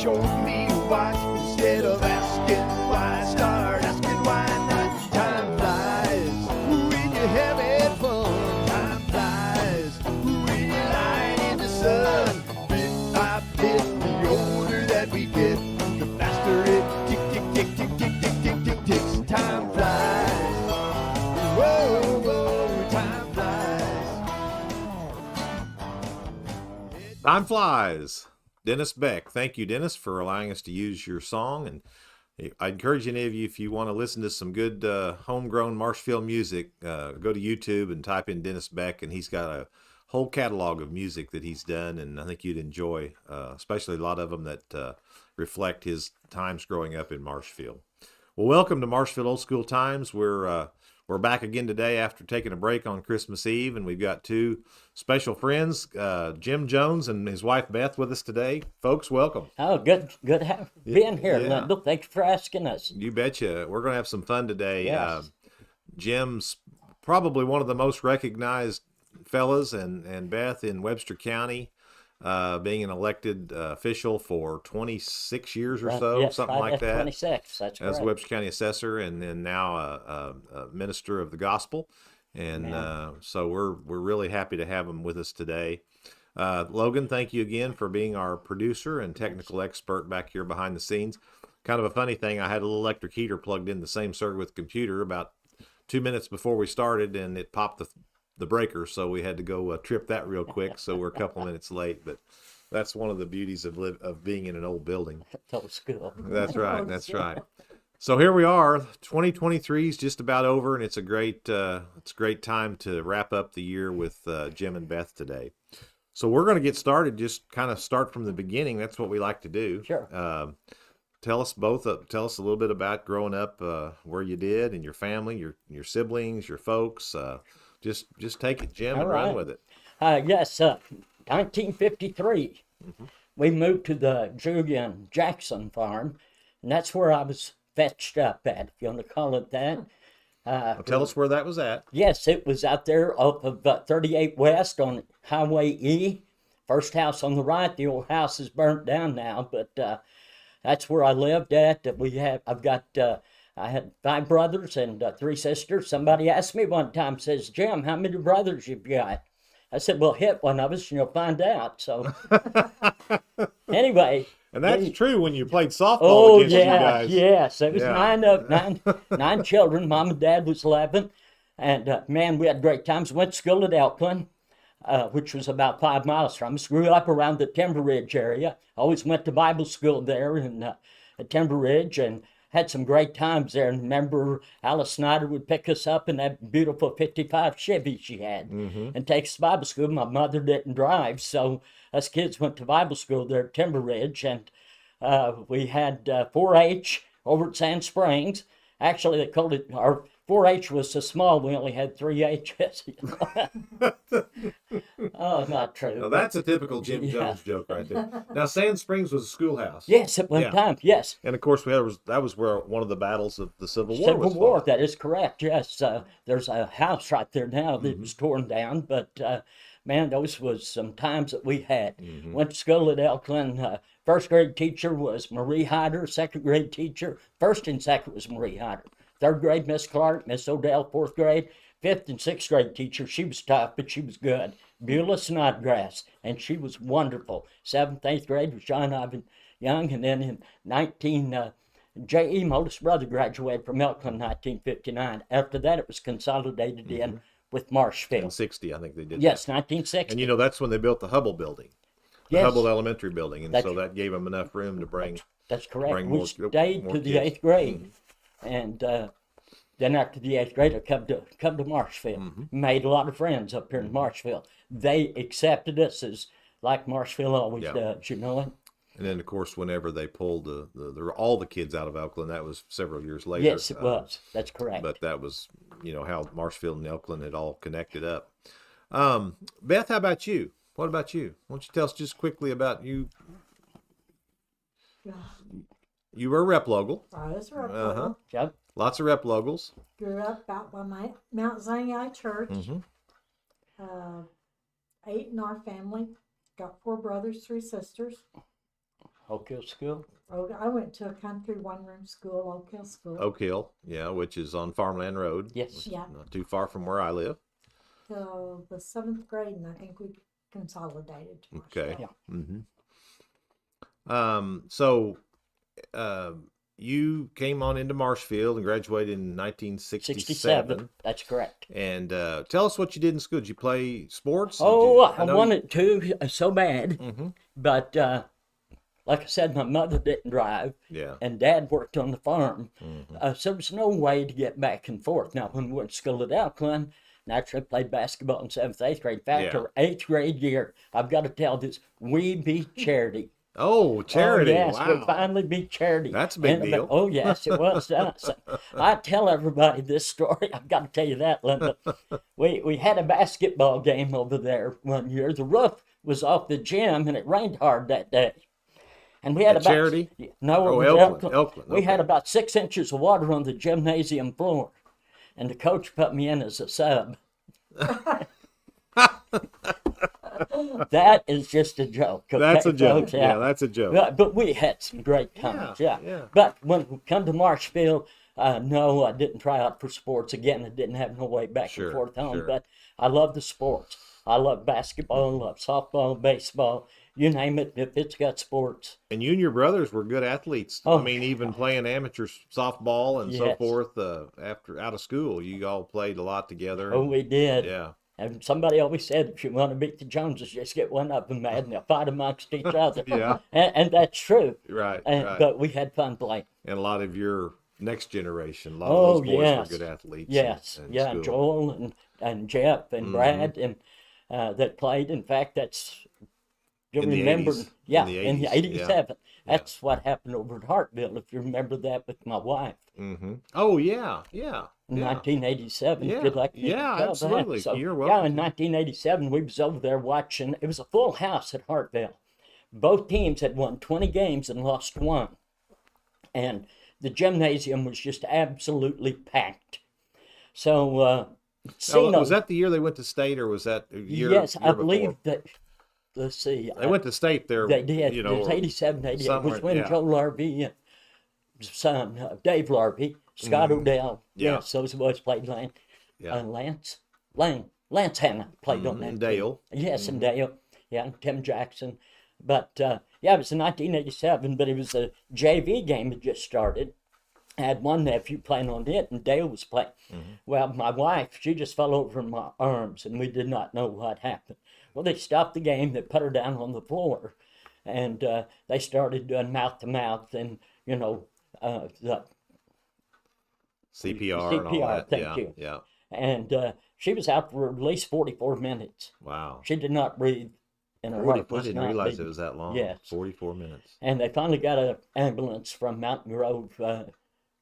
showed me why. Instead of asking why, start asking why not. Time flies when you're having fun. Time flies when you're lying in the sun. Bit by bit, the older that we get, the faster it tick, tick, tick, tick, tick, tick, tick, tick, ticks. Time flies. Whoa, whoa, time flies. Time flies. Dennis Beck. Thank you, Dennis, for allowing us to use your song. And I encourage any of you, if you want to listen to some good homegrown Marshfield music, go to YouTube and type in Dennis Beck, and he's got a whole catalog of music that he's done, and I think you'd enjoy, especially a lot of them that reflect his times growing up in Marshfield. Well, welcome to Marshfield Old School Times. We're back again today after taking a break on Christmas Eve, and we've got two special friends, Jim Jones and his wife Beth, with us today. Folks, welcome. Oh, good being here, Yeah. Lyndall. Thanks for asking us. You betcha. We're going to have some fun today. Yes. Jim's probably one of the most recognized fellas, and Beth in Webster County, being an elected official for 26 years or so, Yes, something right like at that. 26, that's As correct. Webster County Assessor, and then now a minister of the gospel. And so we're really happy to have him with us today. Logan, thank you again for being our producer and technical expert back here behind the scenes. Kind of a funny thing, I had a little electric heater plugged in the same circuit with the computer about 2 minutes before we started, and it popped the breaker, so we had to go trip that real quick, so we're a couple minutes late. But that's one of the beauties of being in an old building. Old school. That's right. That's right. So here we are. 2023 is just about over, and it's a great time to wrap up the year with Jim and Beth today. So we're going to get started. Just kind of start from the beginning. That's what we like to do. Sure. Tell us a little bit about growing up, where you did, and your family, your siblings, your folks. Just take it, Jim, and All run right. with it. Yes, 1953, we moved to the Julian Jackson farm, and that's where I was fetched up at, if you want to call it that. Tell us where that was at. Yes, it was out there off of 38 West on Highway E. First house on the right. The old house is burnt down now, but that's where I lived at. I had 5 brothers and 3 sisters. Somebody asked me one time, says, Jim, how many brothers you got? I said, well, hit one of us and you'll find out. So anyway. And that's true when you played softball against you guys. Yes. It was 9 children. Mom and Dad was 11. And man, we had great times. Went to school at Elkland, which was about 5 miles from us. Grew up around the Timber Ridge area. Always went to Bible school there at Timber Ridge, and had some great times there. And remember, Alice Snyder would pick us up in that beautiful 55 Chevy she had and take us to Bible school. My mother didn't drive, so us kids went to Bible school there at Timber Ridge. And we had 4-H over at Sand Springs. Actually, they called it, our 4-H was so small, we only had 3 H's. Oh, not true. Now, that's a typical Jim Jones joke right there. Now, Sand Springs was a schoolhouse. Yes, at one time, yes. And of course, that was where one of the battles of the Civil War Civil was War, fought. that is correct, yes. There's a house right there now that was torn down, but man, those was some times that we had. Went to school at Elkland. First grade teacher was Marie Hyder. Second grade teacher, first and second was Marie Hyder. Third grade, Miss Clark. Miss Odell, fourth grade. Fifth and sixth grade teacher, she was tough, but she was good. Beulah Snodgrass, and she was wonderful. Seventh, eighth grade was John Ivan Young, and then in J.E., my oldest brother, graduated from Elkland in 1959. After that, it was consolidated in with Marshfield. In 60, I think they did. Yes, that. 1960. And that's when they built the Hubble building, the Yes. Hubble Elementary building, and so that gave them enough room to bring. That's correct. bring We more stayed to the kids. 8th grade, and then after the 8th grade, I come to Marshfield. Made a lot of friends up here in Marshfield. They accepted us as like Marshfield always does, you know. And then, of course, whenever they pulled all the kids out of Elkland, that was several years later. Yes, it was. That's correct. But that was, how Marshfield and Elkland had all connected up. Beth, how about you? What about you? Why don't you tell us just quickly about you? You were a rep local. I was a rep local. Yep. Lots of rep locals. Grew up out by my Mount Sinai Church. 8 in our family. Got 4 brothers, 3 sisters. Oak Hill School. I went to a country one-room school, Oak Hill School. Oak Hill, yeah, which is on Farmland Road. Yes. Yeah, Not too far from where I live. till the 7th grade, and I think we consolidated. To Okay. Marshfield. So, you came on into Marshfield and graduated in 1967. 67. That's correct. And tell us what you did in school. Did you play sports? Oh, I know wanted to so bad, Mm-hmm. but like I said, my mother didn't drive, Yeah. and Dad worked on the farm, Mm-hmm. so there was no way to get back and forth. Now, when we went to school at Alclin, naturally played basketball in 7th, 8th grade. In fact, Yeah. our 8th grade year, I've got to tell this, we beat Charity. Oh, charity! Oh, yes, Wow. we finally beat Charity. That's a big deal. Oh, yes, it was us. I tell everybody this story. I've got to tell you that, Linda. We had a basketball game over there one year. The roof was off the gym, and it rained hard that day. And we had At about Charity? No, Oh, it was Elkland, Elkland, We had okay. about 6 inches of water on the gymnasium floor, and the coach put me in as a sub. That is just a joke. Okay, That's a joke. folks? Yeah, that's a joke. But we had some great times, Yeah, yeah. yeah. But when we come to Marshfield, no, I didn't try out for sports. Again, I didn't have no way back Sure, and forth home. sure. But I love the sports. I love basketball, love softball, baseball, you name it. If it's got sports, And you and your brothers were good athletes. Oh, I mean, even playing amateur softball and so Yes. forth. After out of school, you all played a lot together. oh, we did. Yeah. And somebody always said, if you want to beat the Joneses, just get one of them mad and they'll fight amongst each other. Yeah. And that's true. Right. And, right. But we had fun playing. And a lot of your next generation, a lot Oh, of those boys yes. were good athletes. Yes, in yeah, school. Joel and Jeff and Brad and that played. In fact, that's you In the remember, 80s. yeah, In the 80s, yeah. '87. That's what happened over at Hartville. If you remember that with my wife Mm-hmm. Oh, yeah. Yeah. in Yeah. 1987. Yeah, If you'd like me to yeah, tell that. absolutely. So, You're yeah, welcome in to. 1987, we was over there watching. It was a full house at Hartville. Both teams had won 20 games and lost one, and the gymnasium was just absolutely packed. So, Now, Cena- was that the year they went to state, or was that a year? yes, I year believe before? that. Let's see. They went to state there. They did. You It know, was 87, 88. It somewhere, was when yeah. Joe Larvey and son, Dave Larvey, Scott Odell. Yeah. Yes, those boys played Lane. Yeah. Lance Hanna played on that. and team. Dale. Yes, and Dale. Yeah, and Tim Jackson. But, yeah, it was in 1987, but it was the JV game that just started. I had one nephew playing on it, and Dale was playing. Well, my wife, she just fell over in my arms, and we did not know what happened. Well, they stopped the game, they put her down on the floor, and they started doing mouth-to-mouth and, you know, the CPR and all CPR, that. thank yeah. you. Yeah. and she was out for at least 44 minutes. Wow. She did not breathe, and her 40, heart I was didn't not realize beating. it was that long. Yes. 44 minutes. And they finally got an ambulance from Mountain Grove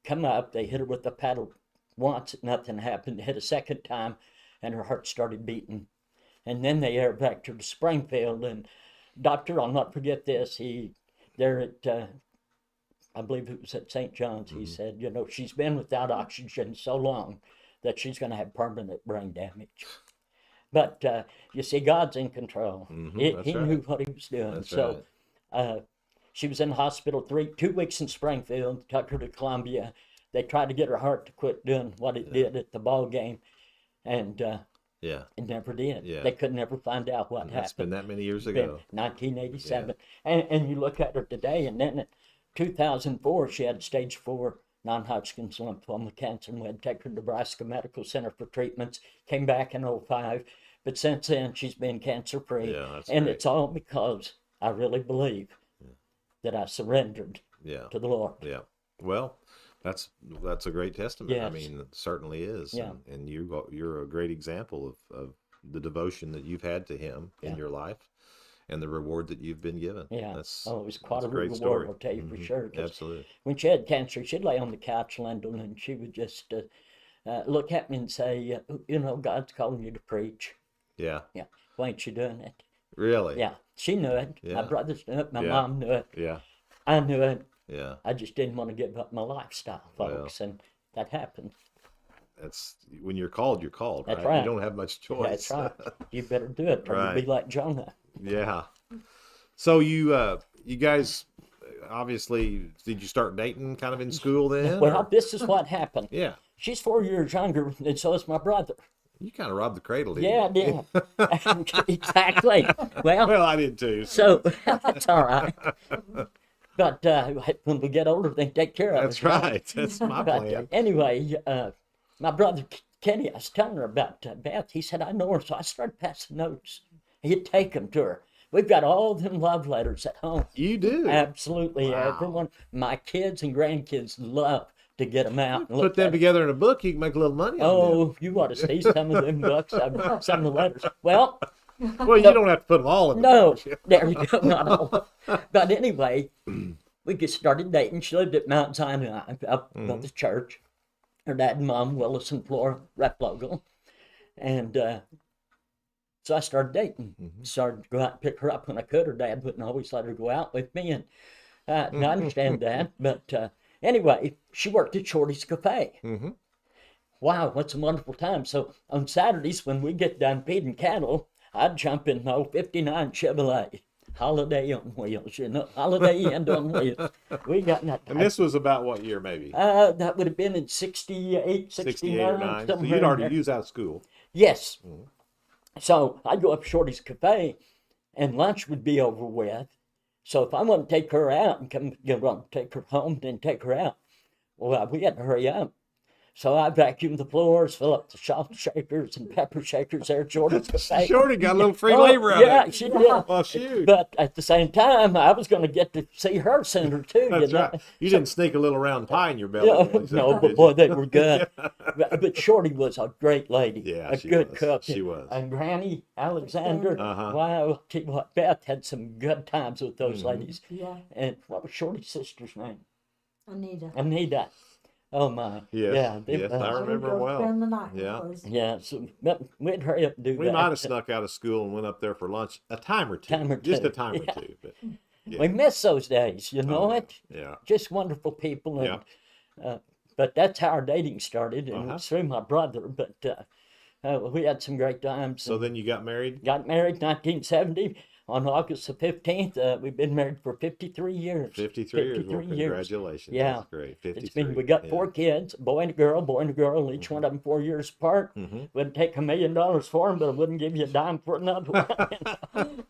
come up. They hit her with the paddle once, nothing happened. They hit a second time, and her heart started beating. And then they airbacked her to Springfield. And doctor, I'll not forget this. There at, I believe it was at St. John's, he said, you know, she's been without oxygen so long that she's going to have permanent brain damage. But you see, God's in control. that's He right. knew what he was doing. That's So she was in the hospital 2 weeks in Springfield, took her to Columbia. They tried to get her heart to quit doing what it did at the ball game, and Yeah. it never did. Yeah. They could never find out what That's been happened. that many years Been ago. 1987. And you look at her today, and then in 2004, she had stage 4 non-Hodgkin's lymphoma cancer, and we had to take her to Nebraska Medical Center for treatments. Came back in '05, but since then she's been cancer-free. Yeah, that's and great. it's all because I really believe that I surrendered Yeah. to the Lord. Yeah. Well, that's a great testament. I Yes. mean, it certainly is. Yeah. And you're a great example of the devotion that you've had to him in Yeah. your life and the reward that you've been given. Yeah. That's, Oh, it was quite that's a great reward, story. I'll tell you for Mhm. sure. 'Cause Absolutely. when she had cancer, she'd lay on the couch, Lyndall, and she would just look at me and say, you know, God's calling you to preach. Yeah. Yeah. Why ain't you doing it? Really? Yeah. She knew it. Yeah. My brothers knew it. My Yeah. mom knew it. Yeah. I knew it. Yeah. I just didn't want to give up my lifestyle, folks. And that happened. That's when you're called, you're called. That's right? right. You don't have much choice. That's right. You better do it or you'll Right. be like Jonah. Yeah. So you guys obviously, did you start dating kind of in school then? Well, or- this is what happened. Yeah. She's 4 years younger, and so is my brother. You kind of robbed the cradle, didn't Yeah, I you? did. Exactly. Well, Well, I did too. so that's all right. But when we get older, they take care of us. That's right. That's my But plan. anyway, my brother Kenny, I was telling her about Beth. He said, I know her. So I started passing notes. He'd take them to her. We've got all them love letters at home. You do. Absolutely. Wow. Everyone, my kids and grandkids love to get them out. And Put look them at 'em. together in a book, you can make a little money on Oh, you ought to see some of them books, some of the letters. Well, them. Well, you don't have to put them all in the no, book. there you go, not all. But anyway, we get started dating. She lived at Mount Sinai up above the church. Her dad and mom, Willis and Flora Replogle. And so I started dating. Started to go out and pick her up when I could. Her dad wouldn't always let her go out with me, and I understand that. But anyway, she worked at Shorty's Cafe. Wow, what's a wonderful time. So on Saturdays when we get done feeding cattle, I'd jump in my old 59 Chevrolet. Holiday on wheels, Holiday Inn on wheels. We got that. And this was about what year, maybe? That would have been in 68, 68 or 9. So somewhere you'd in already there. used out of school. Yes. So I'd go up to Shorty's Cafe, and lunch would be over with. So if I want to take her out and take her home, then take her out, well, we had to hurry up. So I vacuumed the floors, fill up the salt shakers and pepper shakers there at Shorty's Cafe. Shorty got a little free Oh, labor out yeah, of it. she did. Well, shoot. But at the same time, I was going to get to see her sooner too. That's you know? right. You didn't sneak a little round pie in your belly. No, but boy, they were good. But Shorty was a great lady, Yeah, a she good was. cook. She was. And Granny Alexander, Uh-huh. wow, I'll tell you what, Beth had some good times with those ladies. Yeah, And what was Shorty's sister's name? Anita. Anita. Oh my. Yes, Yeah, yes, I So we'd remember go well. Spend the night with Yeah. us. Yeah, so but we'd hurry up and do We that. might have snuck out of school and went up there for lunch a time or two. Time or Just two, a time yeah. or two. But We miss those days, you know yeah, it? yeah. Just wonderful people. And, but that's how our dating started, and Uh-huh. it's through my brother. But we had some great times. So then you got married? Got married 1970 on August the 15th. We've been married for 53 years. 53 years. Well, 53 years. congratulations. Yeah. That's great. 53. It's been, we got yeah. 4 kids, a boy and a girl, each one of them 4 years apart. Would take $1 million for them, but I wouldn't give you a dime for another one.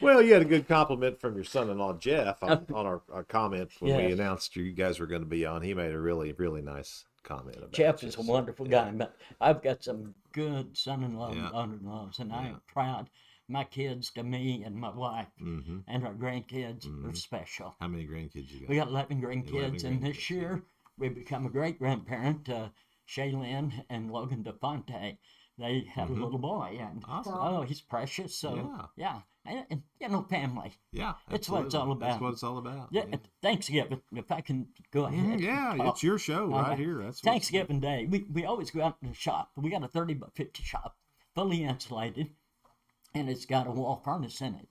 Well, you had a good compliment from your son-in-law, Jeff, on our comment when we Yes. announced you guys were going to be on. He made a really, really nice comment about Jeff you. is a wonderful guy, but I've got some good son-in-law Yeah. and daughter-in-laws, and I am proud. My kids to me and my wife and our grandkids are special. How many grandkids you got? We got 11 grandkids, and this grandkids, year we become a great-grandparent, Shaylin and Logan DeFonte. They had a little boy, and Awesome. oh, he's precious. So yeah, and family. Yeah. It's what it's all absolutely. That's about. what it's all about. Yeah, Thanksgiving. If I can go ahead. Yeah, and talk. it's your show right Okay. here. That's what's- Thanksgiving Day. We always go out and shop. We got a 30 by 50 shop, fully insulated, and it's got a wall furnace in it.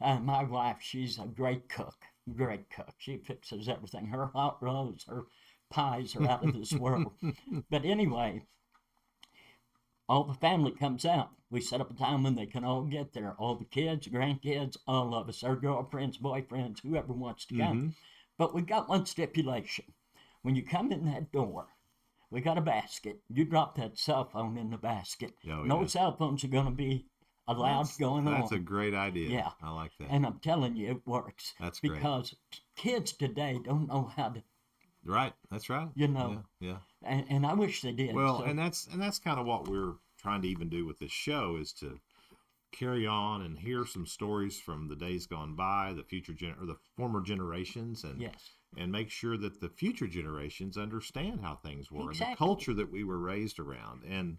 My wife, she's a great cook. Great cook. She fixes everything. Her hot rolls, her pies are out of this world. But anyway, all the family comes out. We set up a time when they can all get there. All the kids, grandkids, all of us, our girlfriends, boyfriends, whoever wants to come. But we got one stipulation. When you come in that door, we got a basket. You drop that cell phone in the basket. Oh, No yeah. cell phones are going to be allowed going on. That's a great idea. Yeah. I like that. And I'm telling you, it works. That's great. Because kids today don't know how to, Right. That's right. you know, Yeah. and I wish they did. Well, So, and that's kind of what we're trying to even do with this show is to carry on and hear some stories from the days gone by, the or the former generations, and yes. and make sure that the future generations understand how things were and the Exactly. culture that we were raised around and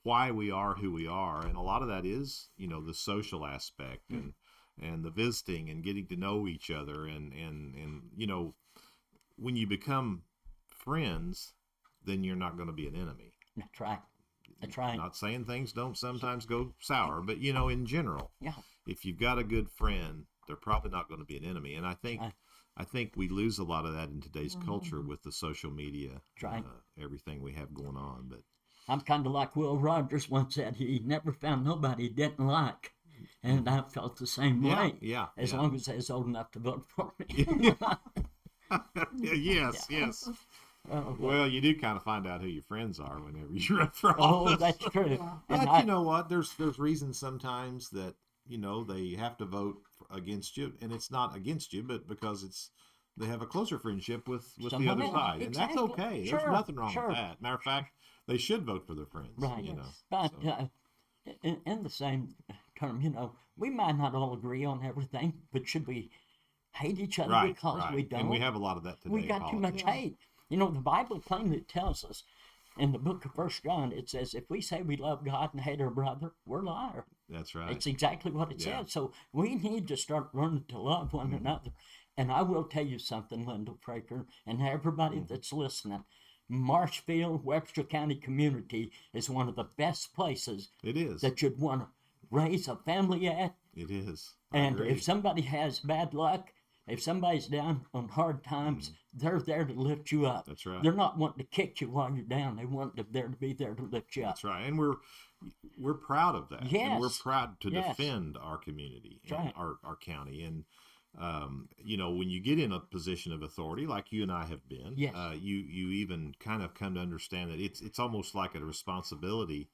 why we are who we are. And a lot of that is, the social aspect and the visiting and getting to know each other and when you become friends, then you're not going to be an enemy. That's right. That's right. Not saying things don't sometimes go sour, but in general, Yeah. if you've got a good friend, they're probably not going to be an enemy. And I think we lose a lot of that in today's culture with the social media, Right. everything we have going on. But I'm kind of like Will Rogers once said. He never found nobody he didn't like. And I felt the same way. Yeah. As yeah. long as they was old enough to vote for me. Yes, yes. Oh, Well, you do kind of find out who your friends are whenever you run for oh, office. that's true. And But you know what? There's reasons sometimes that they have to vote against you, and it's not against you, but because they have a closer friendship with the Someone other else. side, and that's Exactly. okay. Sure, There's nothing wrong sure. with that. Matter of fact, they should vote for their friends. Right. But so. in the same term, we might not all agree on everything, but should we hate each other Right, because right. we don't? And we have a lot of that today. We in got too much politics. hate. The Bible plainly tells us in the book of 1 John, it says, if we say we love God and hate our brother, we're liars. That's right. It's exactly what it Yeah. says. So we need to start learning to love one another. And I will tell you something, Lyndall, Fraker, and everybody that's listening. Marshfield, Webster County community is one of the best places It is. that you'd want to raise a family at. It is. I And agree. if somebody has bad luck, if somebody's down on hard times, they're there to lift you up. That's right. They're not wanting to kick you while you're down. They want to be there to lift you up. That's right. And we're proud of that. And we're Yes. proud to Yes. defend our community That's and right. our county. And when you get in a position of authority, like you and I have been, Yes. you even kind of come to understand that it's almost like a responsibility.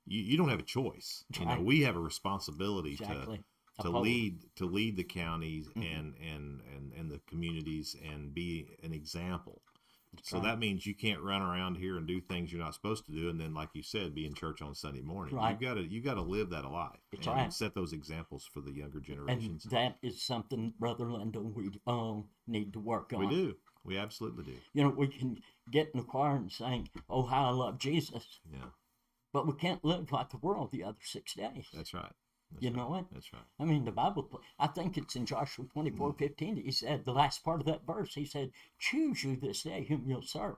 You don't have a choice. Right. We have a responsibility Exactly. to Uphold. lead the counties and the communities and be an example. So right. that means you can't run around here and do things you're not supposed to do, and then, like you said, be in church on Sunday morning. Right. You got to live that alive That's and right. set those examples for the younger And generations. that is something, Brother Lyndall, we all need to work on. We do. We absolutely do. We can get in the choir and sing, "Oh, how I love Jesus," Yeah, but we can't live like the world the other 6 days. that's right. That's You right. know what? That's right. I mean, the Bible, I think it's in Joshua 24:15, he said, the last part of that verse, he said, choose you this day whom you'll serve.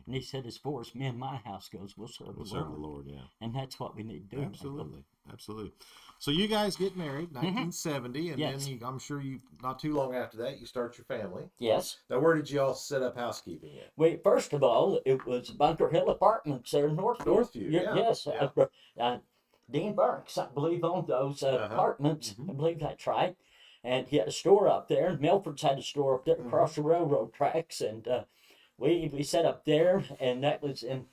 And he said, as far as me and my house goes, we'll serve We'll the serve Lord. the Lord. Yeah. And that's what we need to do. Absolutely. Absolutely. So you guys get married, 1970, and Yes. then I'm sure not too long after that, you start your family. Yes. Now, where did you all set up housekeeping at? First of all, it was Bunker Hill Apartments there in Northview. Northview, yeah. Yes. Yeah. Dean Burks, I believe, owned those apartments. Mm-hmm. I believe that's right. And he had a store up there. And Milford's had a store up there Mm-hmm. across the railroad tracks. And we set up there, and that was in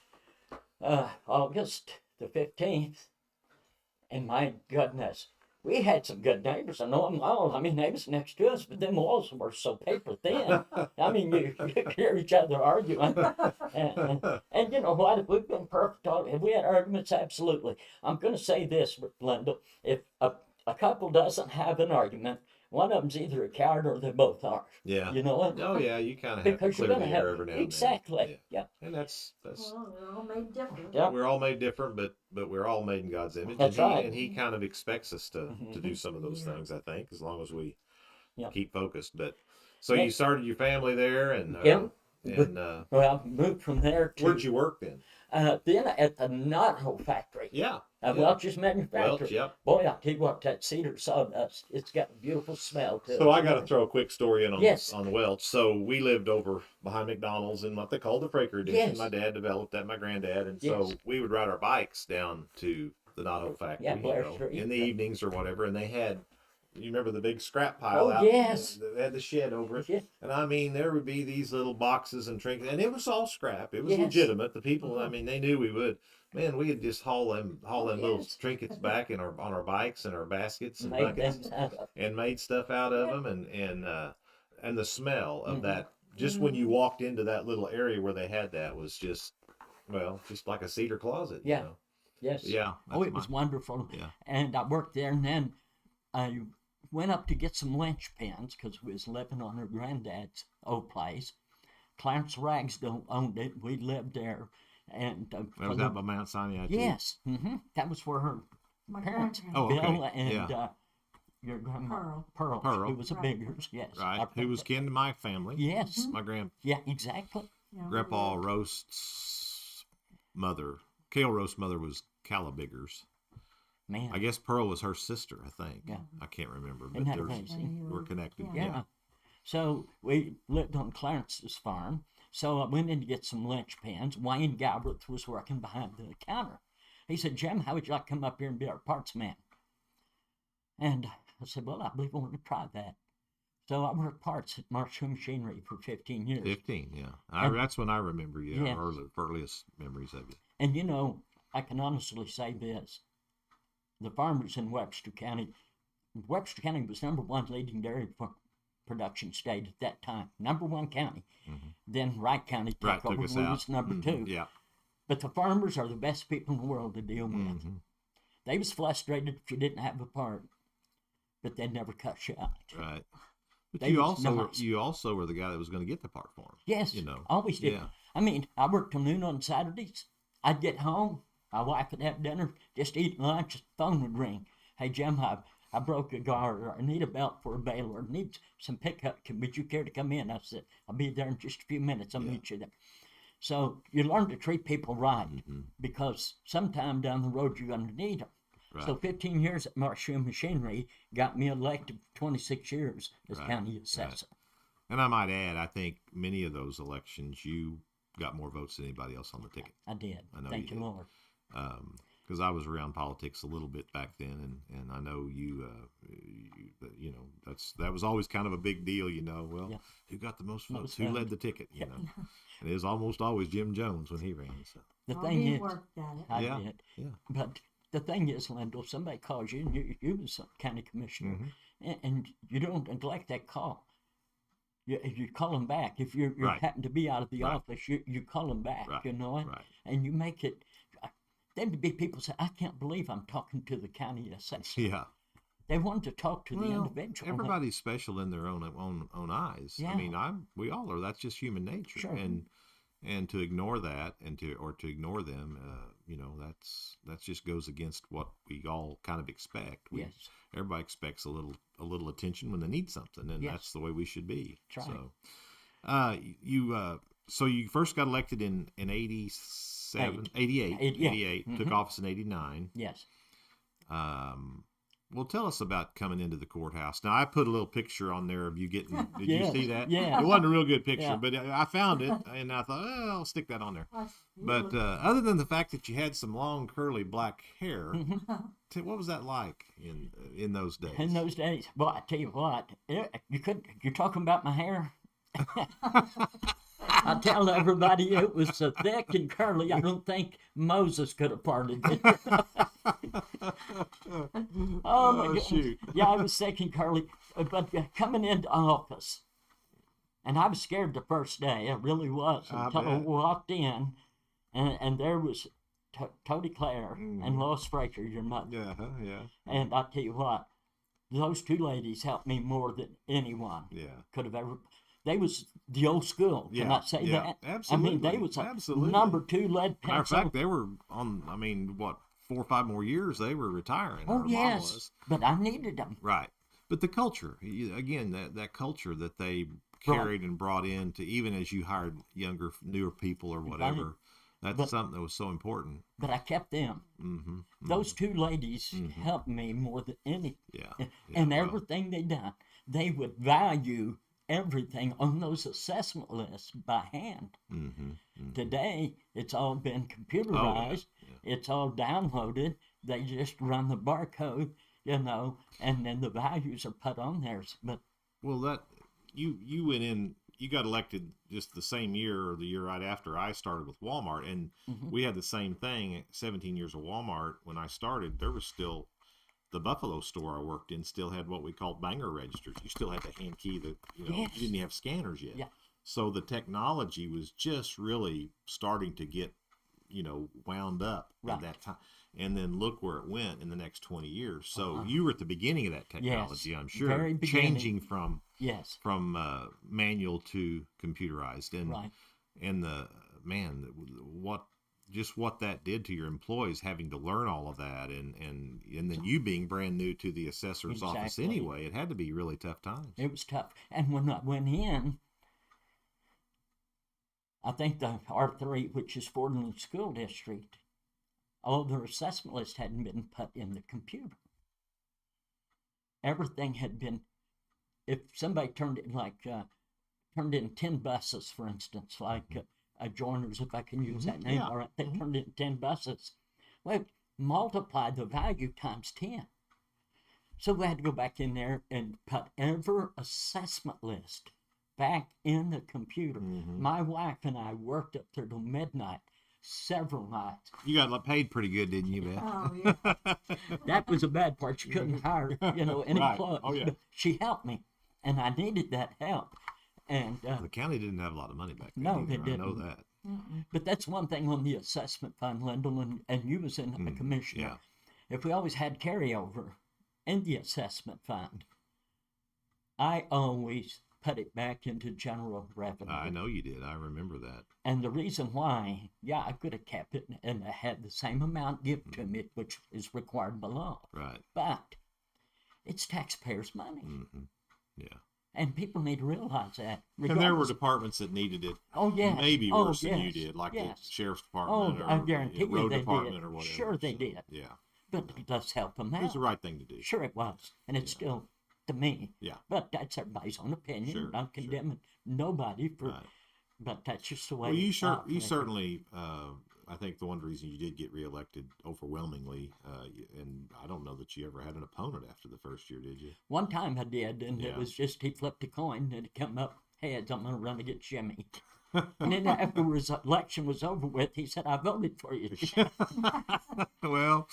August the 15th. And my goodness, we had some good neighbors. I know them all. I mean, neighbors next to us, but them walls were so paper thin. I mean, you could hear each other arguing. And you know what? If we've been perfect, have we had arguments? Absolutely. I'm going to say this, Lyndall. If a couple doesn't have an argument, one of them's either a coward or they both are. Yeah. You know what? Oh, yeah. You kind of have Because to you're clear going the to air have every now and then. exactly. Yeah. Yeah. And that's Well, we're all made different. Yeah. we're all made different, but we're all made in God's image. That's and right. And He kind of expects us to do some of those things. I think, as long as we keep focused. But so you started your family there, and Well, moved from there to where'd you work then? then at the Notto factory. Yeah. Welch's Manufacturer. Welch, yep. Boy, I tell you what, that cedar sawdust, it's got a beautiful smell to it. So I got to throw a quick story in on Yes. on Welch. So we lived over behind McDonald's in what they called the Fraker edition. Yes. My dad developed that, my granddad, and Yes. so we would ride our bikes down to the Notto factory, Yeah, Blair Street. in the evenings or whatever, and they had. You remember the big scrap pile Oh, out? yes. They had the shed over it. Yeah. And I mean, there would be these little boxes and trinkets, and it was all scrap. It was Yes. legitimate. The people, I mean, they knew we would. Man, we would just haul them little Yes. trinkets back on our bikes and our baskets and Made buckets, them, and made stuff out of them, and the smell of that. Just when you walked into that little area where they had that was just like a cedar closet. Yeah. You know? yes. Yeah. Oh, it was wonderful. Yeah. And I worked there, and then I went up to get some lynch pins because we was living on her granddad's old place. Clarence Ragsdale owned it. We lived there. And That was out by Mount Sinai. too? yes, that was where her My parents, grandparents. Oh, okay. Bill and Yeah. Your grandma, Pearl. Pearl. who was a Biggers, yes. Right. Who was kin to my family. Yes, My yeah, exactly. Yeah, grandpa Roast's mother, Kale Roast's mother was Calabiggers. Man, I guess Pearl was her sister, I think. Yeah. I can't remember. Isn't But that there's- amazing? we're connected. Yeah. Yeah. So we lived on Clarence's farm. So I went in to get some lynch pins. Wayne Galbraith was working behind the counter. He said, Jim, how would you like to come up here and be our parts man? And I said, well, I believe I want to try that. So I worked parts at Marshfield Machinery for 15 years. 15, yeah. And- That's when I remember you, Yes. earliest memories of you. And you know, I can honestly say this. The farmers in Webster County was #1 leading dairy production state at that time. #1 county. Then Wright County took Right, over, took us we out. was #2. Yeah. But the farmers are the best people in the world to deal with. They was frustrated if you didn't have a part, but they never cut you out. Right. But They was nice. you also were the guy that was going to get the part for him. Yes, You know. always did. Yeah. I mean, I worked till noon on Saturdays. I'd get home, my wife would have dinner, just eat lunch, the phone would ring. Hey, Jim, I broke a guard, or I need a belt for a baler, or need some pickup. Would you care to come in? I said, I'll be there in just a few minutes. I'll meet you there. So you learn to treat people right, because sometime down the road you're going to need them. Right. So 15 years at Marshfield Machinery got me elected 26 years as Right, county assessor. And I might add, I think many of those elections, you got more votes than anybody else on the ticket. I did. I know Thank you you, did. Lord. Because I was around politics a little bit back then, and I know you know, that was always kind of a big deal, you know. Well, Yeah. who got the most votes? Most Who led votes. the ticket? You know, and it was almost always Jim Jones when he ran. So The Well, thing he is, worked at it. I Yeah, did. yeah. But the thing is, Lyndall, somebody calls you, and you was a county commissioner, and you don't neglect that call. You call them back. If you Right. happen to be out of the Right. office, you call them back, Right, you know, right. and you make it. Then to be people say, I can't believe I'm talking to the county assessor. Yeah. They wanted to talk to the Well, individual. everybody's special in their own eyes. Yeah. I mean, we all are. That's just human nature. Sure. And to ignore that to ignore them, you know, that just goes against what we all kind of expect. Yes. Everybody expects a little attention when they need something, and Yes. that's the way we should be. That's right. So you first got elected in 88. 88. Took office in 89. Yes. Well, tell us about coming into the courthouse. Now, I put a little picture on there of you getting. Did you Yes, see that? yeah. It wasn't a real good picture, Yeah. but I found it, and I thought, oh, I'll stick that on there. You But look- other than the fact that you had some long, curly black hair, Mm-hmm. what was that like in those days? In those days, well, I tell you what, you're talking about my hair. I tell everybody it was so thick and curly. I don't think Moses could have parted it. Oh my goodness. shoot. Yeah, I was thick and curly, but coming into office, and I was scared the first day. I really was I until I bet. walked in, and there was Tony Clare and Lois Fraker, your mother. Yeah. And I tell you what, those two ladies helped me more than anyone Yeah. could have ever. They was the old school. Can Yeah, I say yeah, that? absolutely, I mean, they was a absolutely. #2 lead Matter of pencil. fact, they were on. I mean, what 4 or 5 more years they were retiring. Oh or Mom yes, was. but I needed them. Right. But the culture, again, that culture that they carried and brought in to, even as you hired newer people or whatever, that's But- something that was so important. But I kept them. Mm-hmm. Those two ladies helped me more than any. Yeah. And well, everything they done, they would value everything on those assessment lists by hand. Today, it's all been computerized. It's all downloaded. They just run the barcode, you know, and then the values are put on theirs. But Well, that you went in. You got elected just the same year or the year right after I started with Walmart, and we had the same thing. 17 years of Walmart when I started, there was still the Buffalo store I worked in still had what we called banger registers. You still had to hand key the, Yes. you didn't have scanners yet. Yeah. So the technology was just really starting to get, wound up Right. at that time. And then look where it went in the next 20 years. So you were at the beginning of that technology, I'm sure, very beginning. changing from yes, manual to computerized, and right. and the man, what that did to your employees, having to learn all of that, and then you being brand new to the assessor's office Exactly. anyway, it had to be really tough times. It was tough. And when I went in, I think the R3, which is Fordland School District, all their assessment lists hadn't been put in the computer. Everything had been, if somebody turned in 10 buses, for instance, like Joiners, if I can use that name, Yeah. all right, they turned in 10 buses. Well, multiply the value times 10. So we had to go back in there and put every assessment list back in the computer. My wife and I worked up there till midnight, several nights. You got paid pretty good, didn't you, Beth? Oh, yeah. That was a bad part. She couldn't hire, any Right. clerks. Oh, yeah. But she helped me, and I needed that help. And The county didn't have a lot of money back then. No, they either. I know didn't. that. but that's one thing on the assessment fund, Lyndall, and you was in a commissioner. Yeah. If we always had carryover in the assessment fund, I always put it back into general revenue. I know you did. I remember that. And the reason why, I could have kept it and I had the same amount given to me, which is required by law. Right. But it's taxpayers' money. Yeah. And people need to realize that. And there were regardless- departments that needed it Oh, yes. maybe Oh, worse than you yes. did, like Yes. the sheriff's Oh, department or I guarantee you road they department did. or whatever. Sure they So, did. Yeah. But let's help them It was the out. right thing to do. Sure it was. And it's still, to me. Yeah. But that's everybody's own opinion. Sure, I'm condemning nobody for, Right. but that's just the way Well, you it's operated. certainly, I think the one reason you did get reelected overwhelmingly, and I don't know that you ever had an opponent after the first year, did you? One time I did, and Yeah. it was just he flipped a coin and it come up heads. I'm going to run against Jimmy. And then after his election was over with, he said, I voted for you. Well,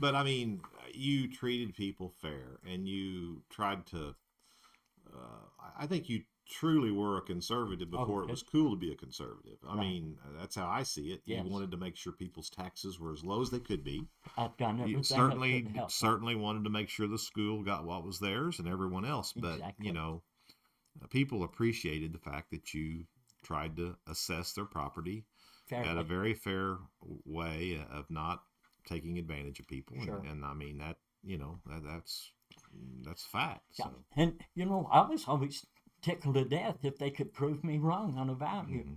but I mean, you treated people fair, and you tried to. I think you truly were a conservative before it was cool to be a conservative. I mean, that's how I see it. Yes. You wanted to make sure people's taxes were as low as they could be. I've done everything. You I could to help. certainly wanted to make sure the school got what was theirs and everyone else. But Exactly. people appreciated the fact that you tried to assess their property Fairly. at a very fair way of not taking advantage of people. Sure. And I mean that that's fact. Yeah. So And, I was always tickled to death if they could prove me wrong on a value.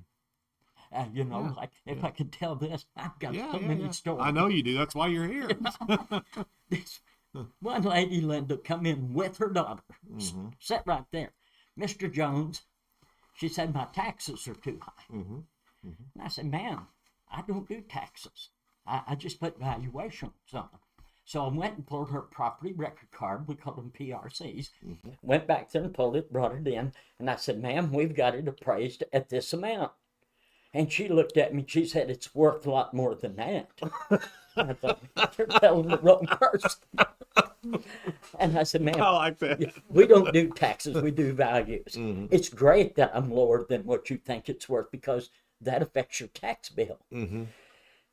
Like if I could tell this, I've got so many stories. I know you do. That's why you're here. This one lady, Linda, come in with her daughter, Mm-hmm. sat right there. Mr. Jones, she said, my taxes are too high. Mm-hmm. And I said, ma'am, I don't do taxes. I just put valuations on them. So I went and pulled her property record card. We call them PRCs. Mm-hmm. Went back there and pulled it, brought it in. And I said, ma'am, we've got it appraised at this amount. And she looked at me. She said, it's worth a lot more than that. I thought, you're telling the wrong person. And I said, ma'am, I like that. we don't do taxes, we do values. Mm-hmm. It's great that I'm lower than what you think it's worth because that affects your tax bill. Mm-hmm.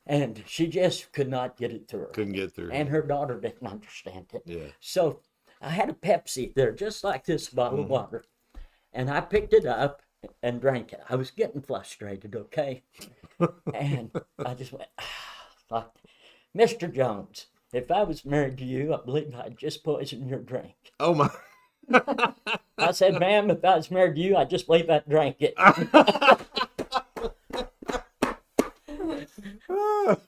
And she just could not get it through. Couldn't get through. And her daughter didn't understand it. Yeah. So I had a Pepsi there, just like this bottle of water. And I picked it up and drank it. I was getting frustrated, okay? And I just went, like, Mr. Jones, if I was married to you, I believe I'd just poison your drink. Oh my. I said, ma'am, if I was married to you, I just believe I'd drink it.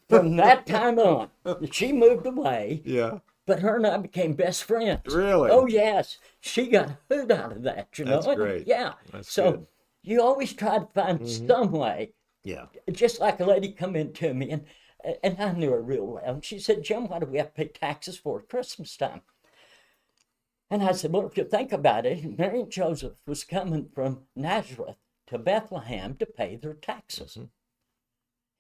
From that time on, she moved away, Yeah. but her and I became best friends. Really? Oh, yes. She got a hoot out of that, That's know? great. Yeah. That's so good. you always try to find some way. Yeah. Just like a lady come in to me, and I knew her real well. And she said, Jim, why do we have to pay taxes for Christmas time? And I said, well, if you think about it, Mary and Joseph was coming from Nazareth to Bethlehem to pay their taxes. Mm-hmm.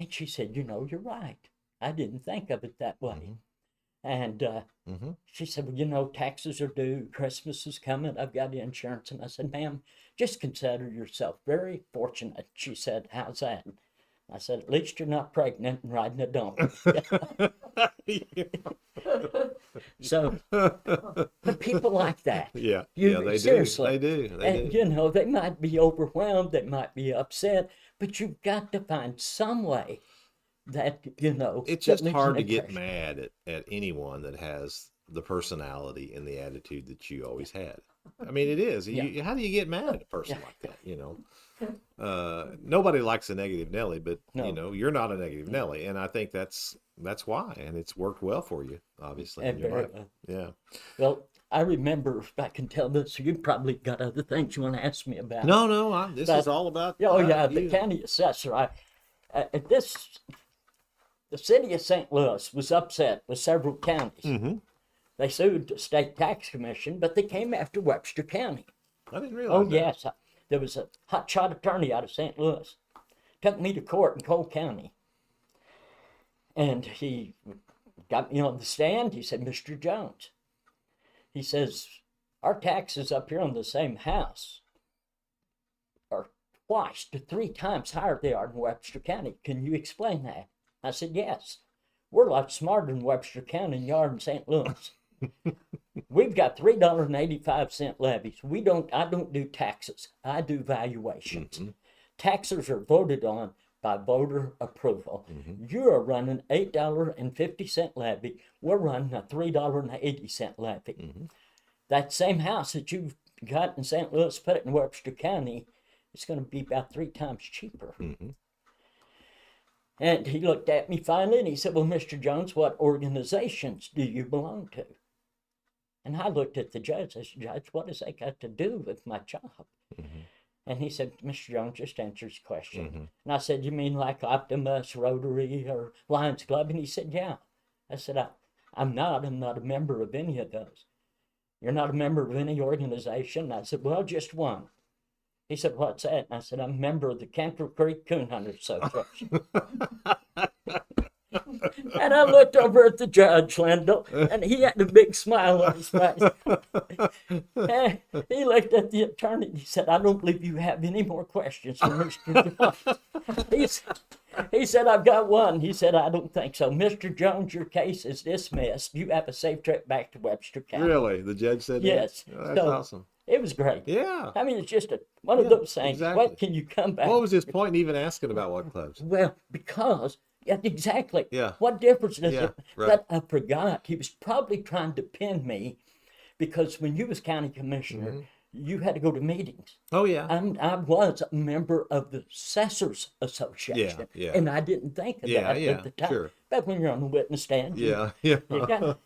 And she said, you're right. I didn't think of it that way. And she said, well, taxes are due. Christmas is coming. I've got insurance. And I said, ma'am, just consider yourself very fortunate. She said, how's that? I said, at least you're not pregnant and riding a donkey. So, but people like that. Yeah. You, They seriously. do. They And, do. they might be overwhelmed. They might be upset. But you've got to find some way that, It's that just leaves hard an to get impression. mad at anyone that has the personality and the attitude that you always had. I mean, it is. Yeah. How do you get mad at a person like that? Nobody likes a negative Nelly, but No. you're not a negative Nelly, and I think that's why, and it's worked well for you, obviously, in And your very life. well. Yeah. Well, I remember, if I can tell this, you probably got other things you want to ask me about. No, this But- is all about. Oh, yeah, the you. county assessor. The city of St. Louis was upset with several counties They sued the state tax commission, but they came after Webster County. I didn't realize Oh, that. yes. There was a hotshot attorney out of St. Louis. Took me to court in Cole County. And he got me on the stand. He said, Mr. Jones, he says, our taxes up here on the same house are twice to 3 times higher they are in Webster County. Can you explain that? I said, yes. We're a lot smarter than Webster County and you are in St. Louis. We've got $3.85 levies. I don't do taxes. I do valuations. Mm-hmm. Taxes are voted on by voter approval. Mm-hmm. You are running $8.50 levy. We're running a $3.80 levy. Mm-hmm. That same house that you've got in St. Louis, put it in Webster County, it's going to be about 3 times cheaper. Mm-hmm. And he looked at me finally and he said, well, Mr. Jones, what organizations do you belong to? And I looked at the judge. I said, Judge, what does that got to do with my job? Mm-hmm. And he said, Mr. Jones, just answer his question. Mm-hmm. And I said, you mean like Optimus, Rotary, or Lions Club? And he said, yeah. I said, I'm not a member of any of those. You're not a member of any organization? I said, well, just one. He said, what's that? And I said, I'm a member of the Cantor Creek Coon Hunters Association. And I looked over at the judge, Lyndall, and he had a big smile on his face. And he looked at the attorney and he said, I don't believe you have any more questions for Mr. Jones. He said, I've got one. He said, I don't think so. Mr. Jones, your case is dismissed. You have a safe trip back to Webster County. Really? The judge said Yes. that? Oh, that's awesome. It was great. Yeah. I mean, it's just one of those things. Exactly. What can you come back? What was his point in even asking about what clubs? Well, because, yeah, exactly. Yeah. What difference does Yeah, it? right. But I forgot. He was probably trying to pin me because when you was county commissioner, you had to go to meetings. Oh, yeah. I was a member of the Assessors Association. Yeah. And I didn't think of that at the time. Sure. But when you're on the witness stand, Yeah. you got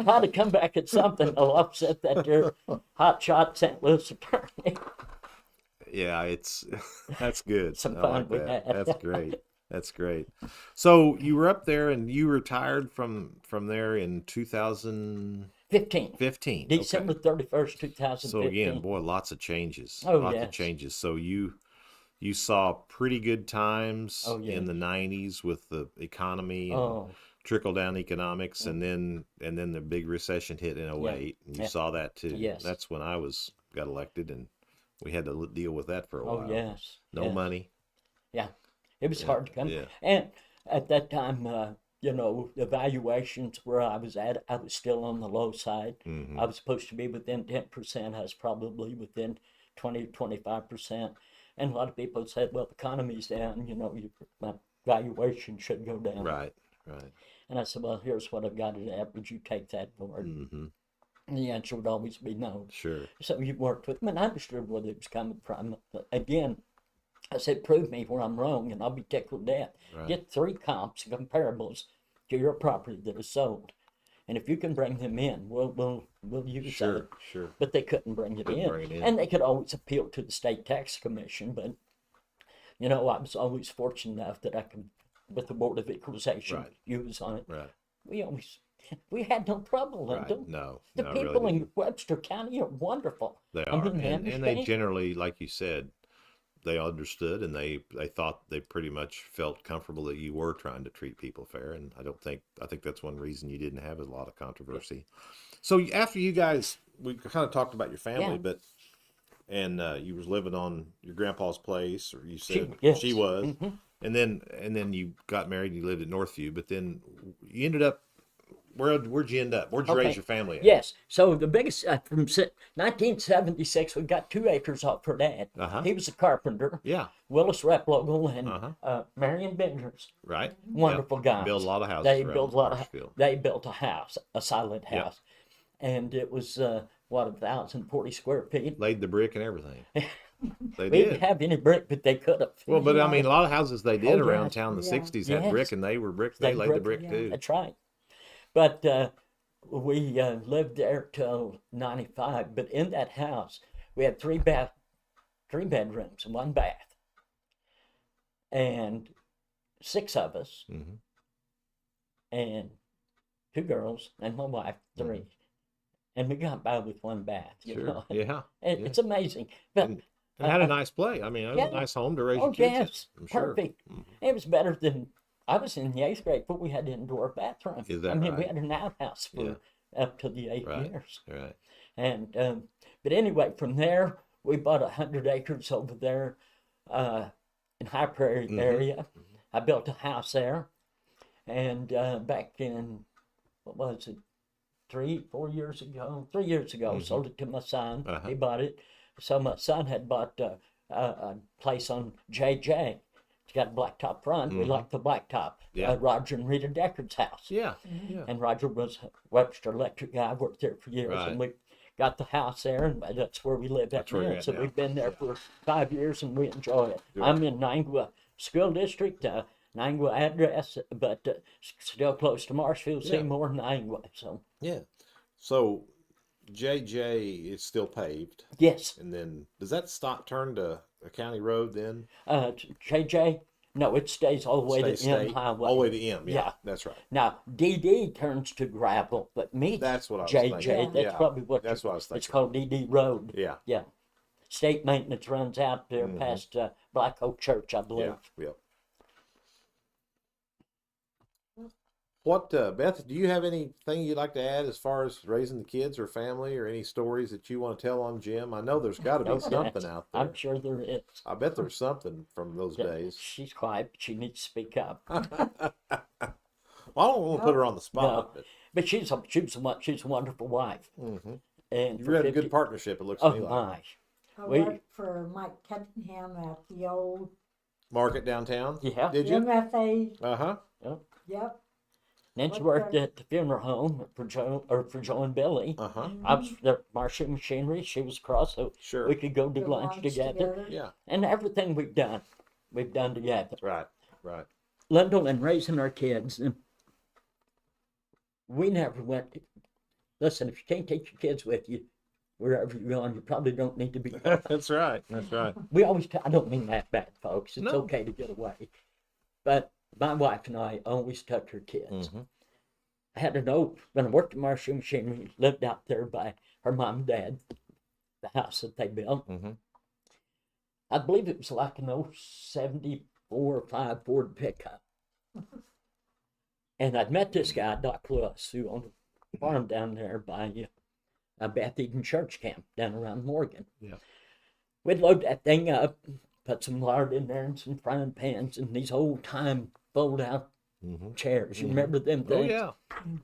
try to come back at something that'll upset that there hotshot St. Louis attorney. Yeah, that's good. Some I fun like with that. that. That's great. That's great. So you were up there and you retired from there in 2015. 15. December 31st, 2015. So again, boy, lots of changes. Oh, lots yes. of changes. So you saw pretty good times Oh, yes. in the 90s with the economy and Oh, trickle down economics, and then the big recession hit in 08. And you Yeah. saw that too. Yes. That's when I got elected, and we had to deal with that for a while. oh yes. No yes. money. Yeah. It was hard to come. Yeah. And at that time, the valuations where I was at, I was still on the low side. Mhm. I was supposed to be within 10%. I was probably within 20 to 25%. And a lot of people said, well, the economy's down, my valuation should go down. Right. And I said, well, here's what I've got it at. Would you take that board? Mm-hmm. And the answer would always be no. Sure. So you worked with them, and I understood where it was coming from. But again, I said, prove me where I'm wrong, and I'll be tickled to death. Right. Get 3 comps, comparables to your property that is sold. And if you can bring them in, we'll use Sure. that. Sure. But they couldn't bring it Couldn't in. bring it in. And they could always appeal to the state tax commission. But, I was always fortunate enough that I could, with the Board of Equalization, Right. use on it. Right. We had no trouble, Right. Lyndall. No. The no, people really in Webster County are wonderful. They I are, mean, they and they understand. generally, like you said, they understood, and they thought, they pretty much felt comfortable that you were trying to treat people fair. And I think that's one reason you didn't have a lot of controversy. So after you guys, we kind of talked about your family, Yeah. and you was living on your grandpa's place, or you said Yes. she was, Mhm. and then you got married and you lived at Northview, but then you ended up, where'd you end up? Where'd you Okay. raise your family at? Yes. So the biggest, from 1976, we got 2 acres off for Dad. Uh-huh. He was a carpenter. Yeah. Willis Replogle and Uh-huh. Marion Benders. Right. Wonderful Yep. guys. Built a lot of houses. They around built a lot of. Marshfield. They built a house, a solid Yep. house, and it was 1,040 square feet. Laid the brick and everything. They We didn't did. have any brick, but they could have. Well, but I mean, a lot of houses they did Oh, around yes. town in the Yeah. 60s had Yes. brick, and they were brick. They laid the brick yeah, too. That's right. But we lived there till 95. But in that house, we had 3 bedrooms and 1 bath, and 6 of us, Hmm. and 2 girls and my wife, 3. and we got by with one bath. You Sure. know? Yeah. It's amazing. But And had a nice play. I mean, it was yeah. a nice home to raise oh your kids yes, in, I'm sure. perfect. Mhm. It was better than I was in the 8th grade, but we had an indoor bathroom. Is that I mean, we right? had an outhouse for up to the 8 Right. years. Right. And but anyway, from there we bought 100 acres over there in High Prairie area. I built a house there, and back in what was it, 3 years ago, sold it to my son. He bought it. So my son had bought a place on JJ. It's got a blacktop front. We like the blacktop. Yeah. Roger and Rita Deckard's house. Yeah. Yeah. And Roger was a Webster Electric guy. Worked there for years, Right. and we got the house there, and that's where we live at where you're now. at So now. we've been there for 5 years, and we enjoy it. Good. I'm in Nangua School District, Nangua address, but still close to Marshfield, Yeah. Seymour, Nangua. So Yeah. So JJ is still paved. yes, And then does that stop turn to a county road then? JJ. No, it stays all the way to Stay M state? Highway. All the way to M. Yeah. Yeah. That's right. Now DD turns to gravel, but meets That's what I was JJ. thinking. That's Yeah. probably what That's what I was it's thinking. called, DD Road. Yeah. Yeah. State maintenance runs out there past Black Oak Church, I believe. Yeah. Yeah. What, Beth, do you have anything you'd like to add as far as raising the kids or family or any stories that you want to tell on Jim? I know there's got to be Okay. something out there. I'm sure there is. I bet there's something from those days. She's quiet, but she needs to speak up. Well, I don't want to put her on the spot, No. But she's a wonderful wife. but And you've for had a 50 good partnership, it looks to Oh me like. my! I We- worked for Mike Cunningham at the old Market downtown? Yeah. Did you? MFA. Uh-huh. Yep. Then she What worked the- at the funeral home for Joe and Billy. Uh-huh. I was the Marshall Machinery. She was across, so Sure. we could go do Did lunch together. Yeah. And everything we've done together. Right. Right. Lyndall and raising our kids, and we never went. Listen, if you can't take your kids with you, wherever you're going, you probably don't need to be. That's right. That's right. We always, I don't mean that bad, folks. It's No. okay to get away. But my wife and I always took her kids. Mhm. I had an old, when I worked at Marshall Machinery, lived out there by her mom and dad, the house that they built. Mhm. I believe it was like an old 74 or 5 Ford pickup. And I'd met this guy, Doc Lewis, who owned a farm down there by Beth Eden Church Camp down around Morgan. Yeah. We'd load that thing up, put some lard in there and some frying pans and these old time fold out Mhm. chairs. You remember them Oh, things? yeah.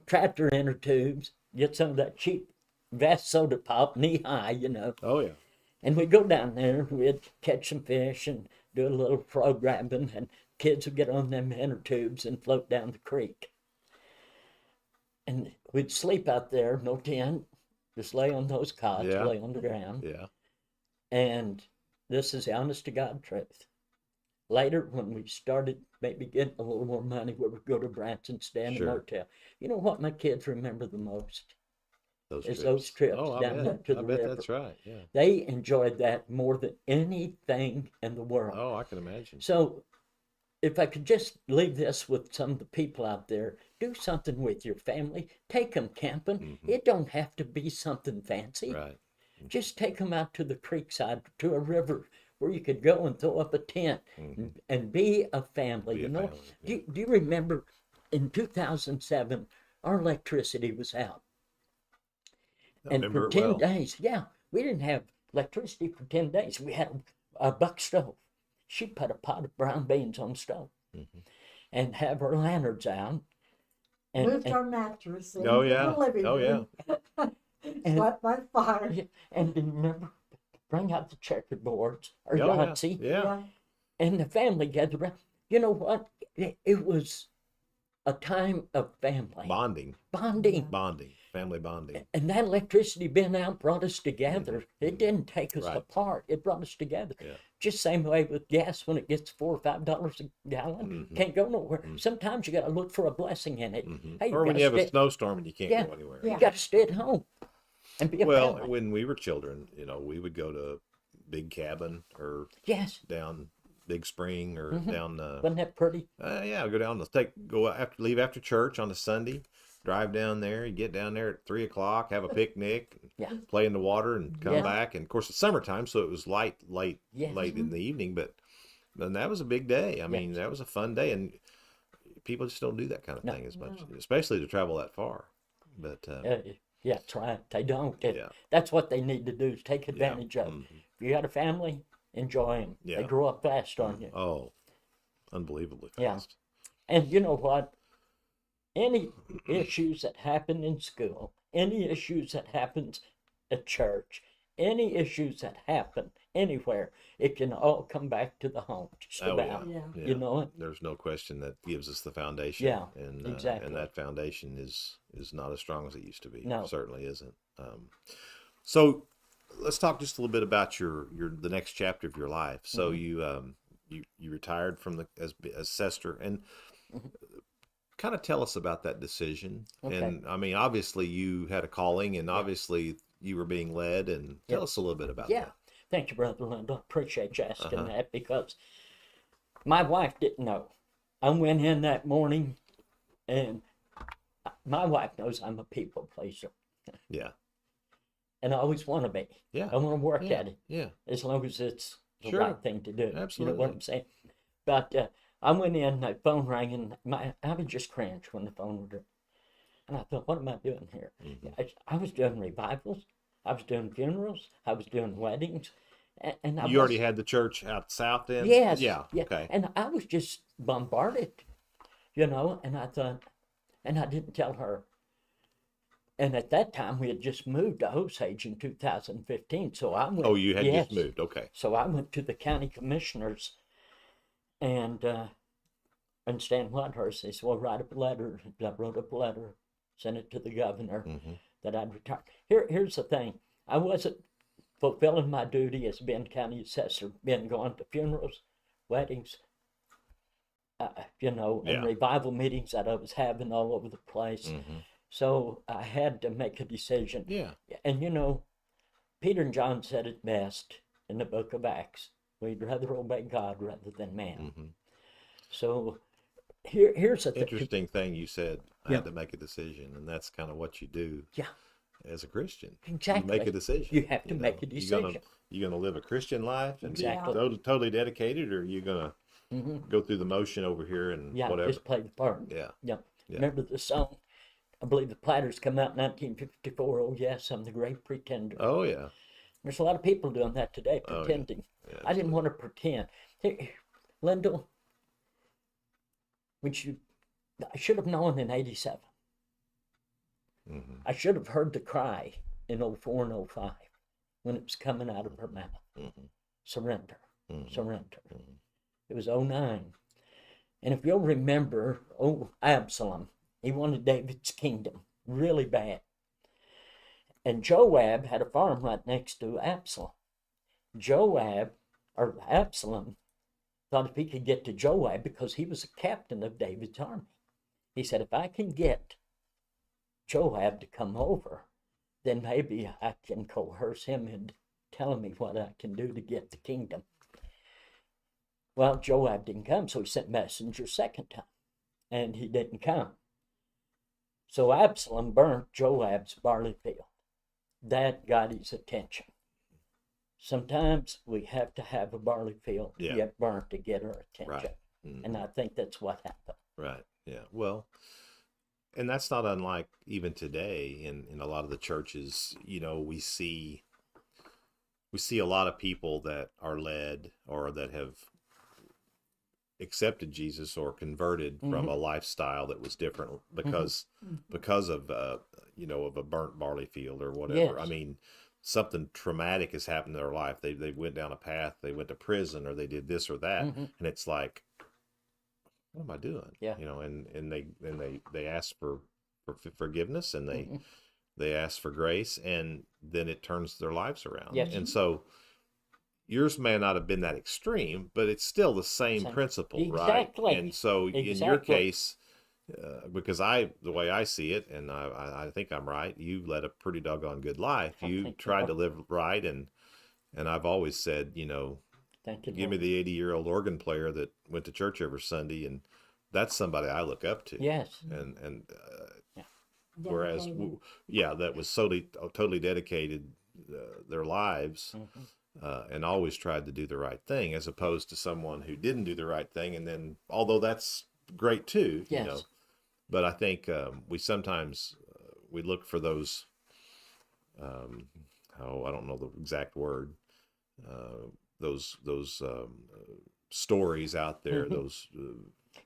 Tractor inner tubes, get some of that cheap Vest soda pop, knee high, you know. Oh, yeah. And we'd go down there and we'd catch some fish and do a little frog grabbing, and kids would get on them inner tubes and float down the creek. And we'd sleep out there, no tent, just lay on those cots, Yeah. lay on the ground. Yeah. And this is the honest to God truth. Later, when we started maybe getting a little more money, we would go to Branson, stay in a Sure. motel. You know what my kids remember the most? Those It's trips. those trips Oh, I down bet. to I the bet river. that's right. Yeah. They enjoyed that more than anything in the world. Oh, I can imagine. So, if I could just leave this with some of the people out there, do something with your family. Take them camping. It don't have to be something fancy. Right. Just take them out to the creekside, to a river where you could go and throw up a tent and be a family. Be you a know, family, do you remember in 2007 our electricity was out, I and remember for it 10 well. days, yeah, we didn't have electricity for 10 days. We had a buck stove. She'd put a pot of brown beans on the stove and have her lanterns out. Moved our mattress in Oh, the yeah. living Oh, yeah. room. Slept by the fire. And remember, bring out the checkerboards or Oh, yeah. Yahtzee, Yeah. and the family gathered around. You know what? It was a time of family Bonding. bonding. Family bonding. And that electricity being out brought us together. It didn't take us Right. apart. It brought us together. Yeah. Just same way with gas when it gets $4 or $5 a gallon, can't go nowhere. Sometimes you got to look for a blessing in it. Hey, Or when gotta you have a stay- snowstorm and you can't Yeah. go anywhere. You got to stay at home and be a Well, family. when we were children, we would go to Big Cabin or Yes, down Big Spring or down wasn't that pretty? yeah, go down. Leave after church on a Sunday. drive down there. You get down there at 3 o'clock, have a picnic, Yeah. play in the water, and come Yeah. back. And of course, it's summertime, so it was late Yes. in the evening. But and that was a big day. I mean, Yes. that was a fun day, and people just don't do that kind of No. thing as much, especially to travel that far. But Yeah, that's right. They don't. Yeah. That's what they need to do is take advantage of. Mhm. If you got a family, enjoy them. Yeah. They grow up fast on you. Oh, unbelievably Yeah. fast. And you know what? Any issues that happen in school, any issues that happens at church, any issues that happen anywhere, it can all come back to the home. Just Oh, about. Yeah. Yeah. You know it? There's no question that gives us the foundation. Yeah, and exactly. And that foundation is not as strong as it used to be. No. It certainly isn't. So let's talk just a little bit about the next chapter of your life. So Mm-hmm. you retired from as assessor, and kind of tell us about that decision. Okay. And I mean, obviously you had a calling, and obviously you were being led. And tell us a little bit about Yeah. that. Thank you, Brother Lyndall. Appreciate you asking Uh-huh. that because my wife didn't know. I went in that morning and my wife knows I'm a people pleaser Yeah. and I always want to be. Yeah. I want to work Yeah. at it Yeah. as long as it's the Sure. right thing to do. You know Absolutely. what I'm saying? But I went in, the phone rang, and I would just cringe when the phone would ring. And I thought, what am I doing here? I was doing revivals. I was doing funerals. I was doing weddings. And I You already was- had the church out south then? Yes. Yeah. Yeah. Okay. And I was just bombarded, you know, and I thought, and I didn't tell her. And at that time, we had just moved to Osage in 2015. So I went. Oh, you had yes. just moved. Okay. So I went to the county commissioners and Stan Whitehurst, they said, well, write up a letter. I wrote up a letter, sent it to the governor Mhm. that I'd retire. Here's the thing. I wasn't fulfilling my duty as being county assessor, been going to funerals, weddings, you know, and Yeah. revival meetings that I was having all over the place. Mhm. So I had to make a decision. Yeah. And you know, Peter and John said it best in the book of Acts. We'd rather obey God rather than man. Mhm. So here's the thing. Interesting thing you said. I Yeah. had to make a decision, and that's kind of what you do Yeah, as a Christian. exactly. You make a decision. You have to make a You gonna decision. live a Christian life and Exactly. be totally dedicated, or you gonna Mhm. go through the motion over here and Yeah, whatever. just play the part. Yeah. Yeah. Yeah. Remember the song? I believe the Platters come out in 1954. Oh, yes, I'm the great pretender. Oh yeah. There's a lot of people doing that today, Oh, yeah. pretending. Yeah, I didn't want to pretend. Hey, Lyndall, I should have known in 87. Mhm. I should have heard the cry in 04 and 05 when it was coming out of her mouth. Mhm. Surrender, Mhm. surrender. Mhm. It was 09. And if you'll remember, Absalom, he wanted David's kingdom really bad. And Joab had a farm right next to Absalom. Absalom thought if he could get to Joab, because he was a captain of David's army, he said, if I can get Joab to come over, then maybe I can coerce him into telling me what I can do to get the kingdom. Well, Joab didn't come, so he sent messengers second time, and he didn't come. So Absalom burnt Joab's barley field. That got his attention. Sometimes we have to have a barley field get burnt to get our attention. Right. Mhm. And I think that's what happened. Right. Yeah. Well, and that's not unlike even today in a lot of the churches. You know, we see a lot of people that are led or that have accepted Jesus or converted from a lifestyle that was different because of of a burnt barley field or whatever. Yes. I mean, something traumatic has happened in their life. They went down a path, they went to prison, or they did this or that, and it's like, what am I doing? Yeah. You know, and they ask for forgiveness, and they ask for grace, and then it turns their lives around. Yes. And so yours may not have been that extreme, but it's still the same principle, Exactly. right? And so in your Exactly. case, because the way I see it, and I think I'm right, you led a pretty doggone good life. Oh, You thank you, tried Lord. to live right, and I've always said, you know, Thank you, give me Lord. the 80-year-old organ player that went to church every Sunday, and that's somebody I look up to. Yes. And Yeah. whereas Dedicated. that was totally dedicated their lives and always tried to do the right thing, as opposed to someone who didn't do the right thing. And then, although that's great too, Yes. you know, but I think we sometimes we look for those. I don't know the exact word. Those stories out there, those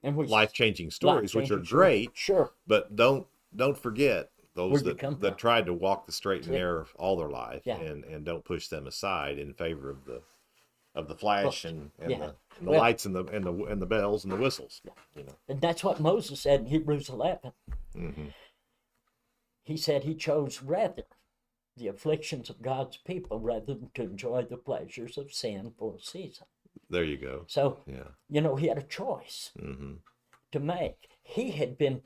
And we life-changing stories, which are life-changing, great. Sure. But don't forget those Where'd you come from? that tried to walk the straight and narrow all their life, Yeah. and don't push them aside in favor of the flash and Yeah. the Well- lights and the bells and the whistles. You know. And that's what Moses said in Hebrews 11. He said he chose rather the afflictions of God's people rather than to enjoy the pleasures of sin for a season. There you go. So, Yeah. you know, he had a choice to make. He had been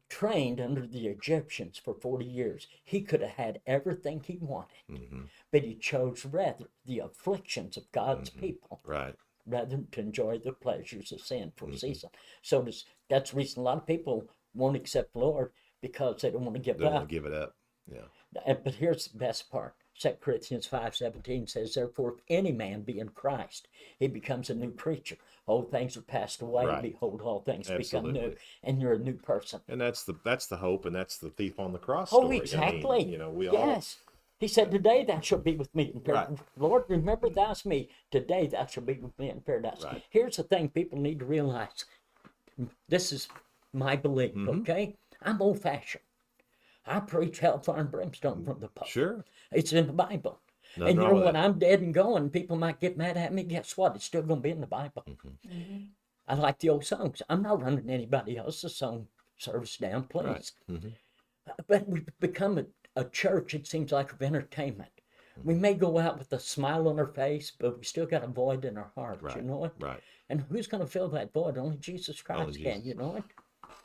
trained under the Egyptians for 40 years. He could have had everything he wanted, but he chose rather the afflictions of God's people Right. rather than to enjoy the pleasures of sin for a season. So that's the reason a lot of people won't accept the Lord, because they don't want to give Don't want up. to give it up. Yeah. But here's the best part. 2 Corinthians 5:17 says, therefore, if any man be in Christ, he becomes a new creature. Old things are passed away. Right. Behold, all things become new. Absolutely. And you're a new person. And that's the hope, and that's the thief on the cross Oh, story. exactly. I mean, you know, we all. Yes. He said, today thou shalt be with me in paradise. Right. Lord, remember thou's me. Today thou shalt be with me in paradise. Right. Here's the thing people need to realize. This is my belief, okay? I'm old-fashioned. I preach hellfire and brimstone from the pulpit. Sure. It's in the Bible. Nothing And you wrong know, with when that. I'm dead and gone, people might get mad at me. Guess what? It's still going to be in the Bible. I like the old songs. I'm not running anybody else's song service down, please. But we've become a church, it seems like, of entertainment. We may go out with a smile on our face, but we still got a void in our heart, you know it? Right. And who's going to fill that void? Only Jesus Christ can, Jesus. you know it?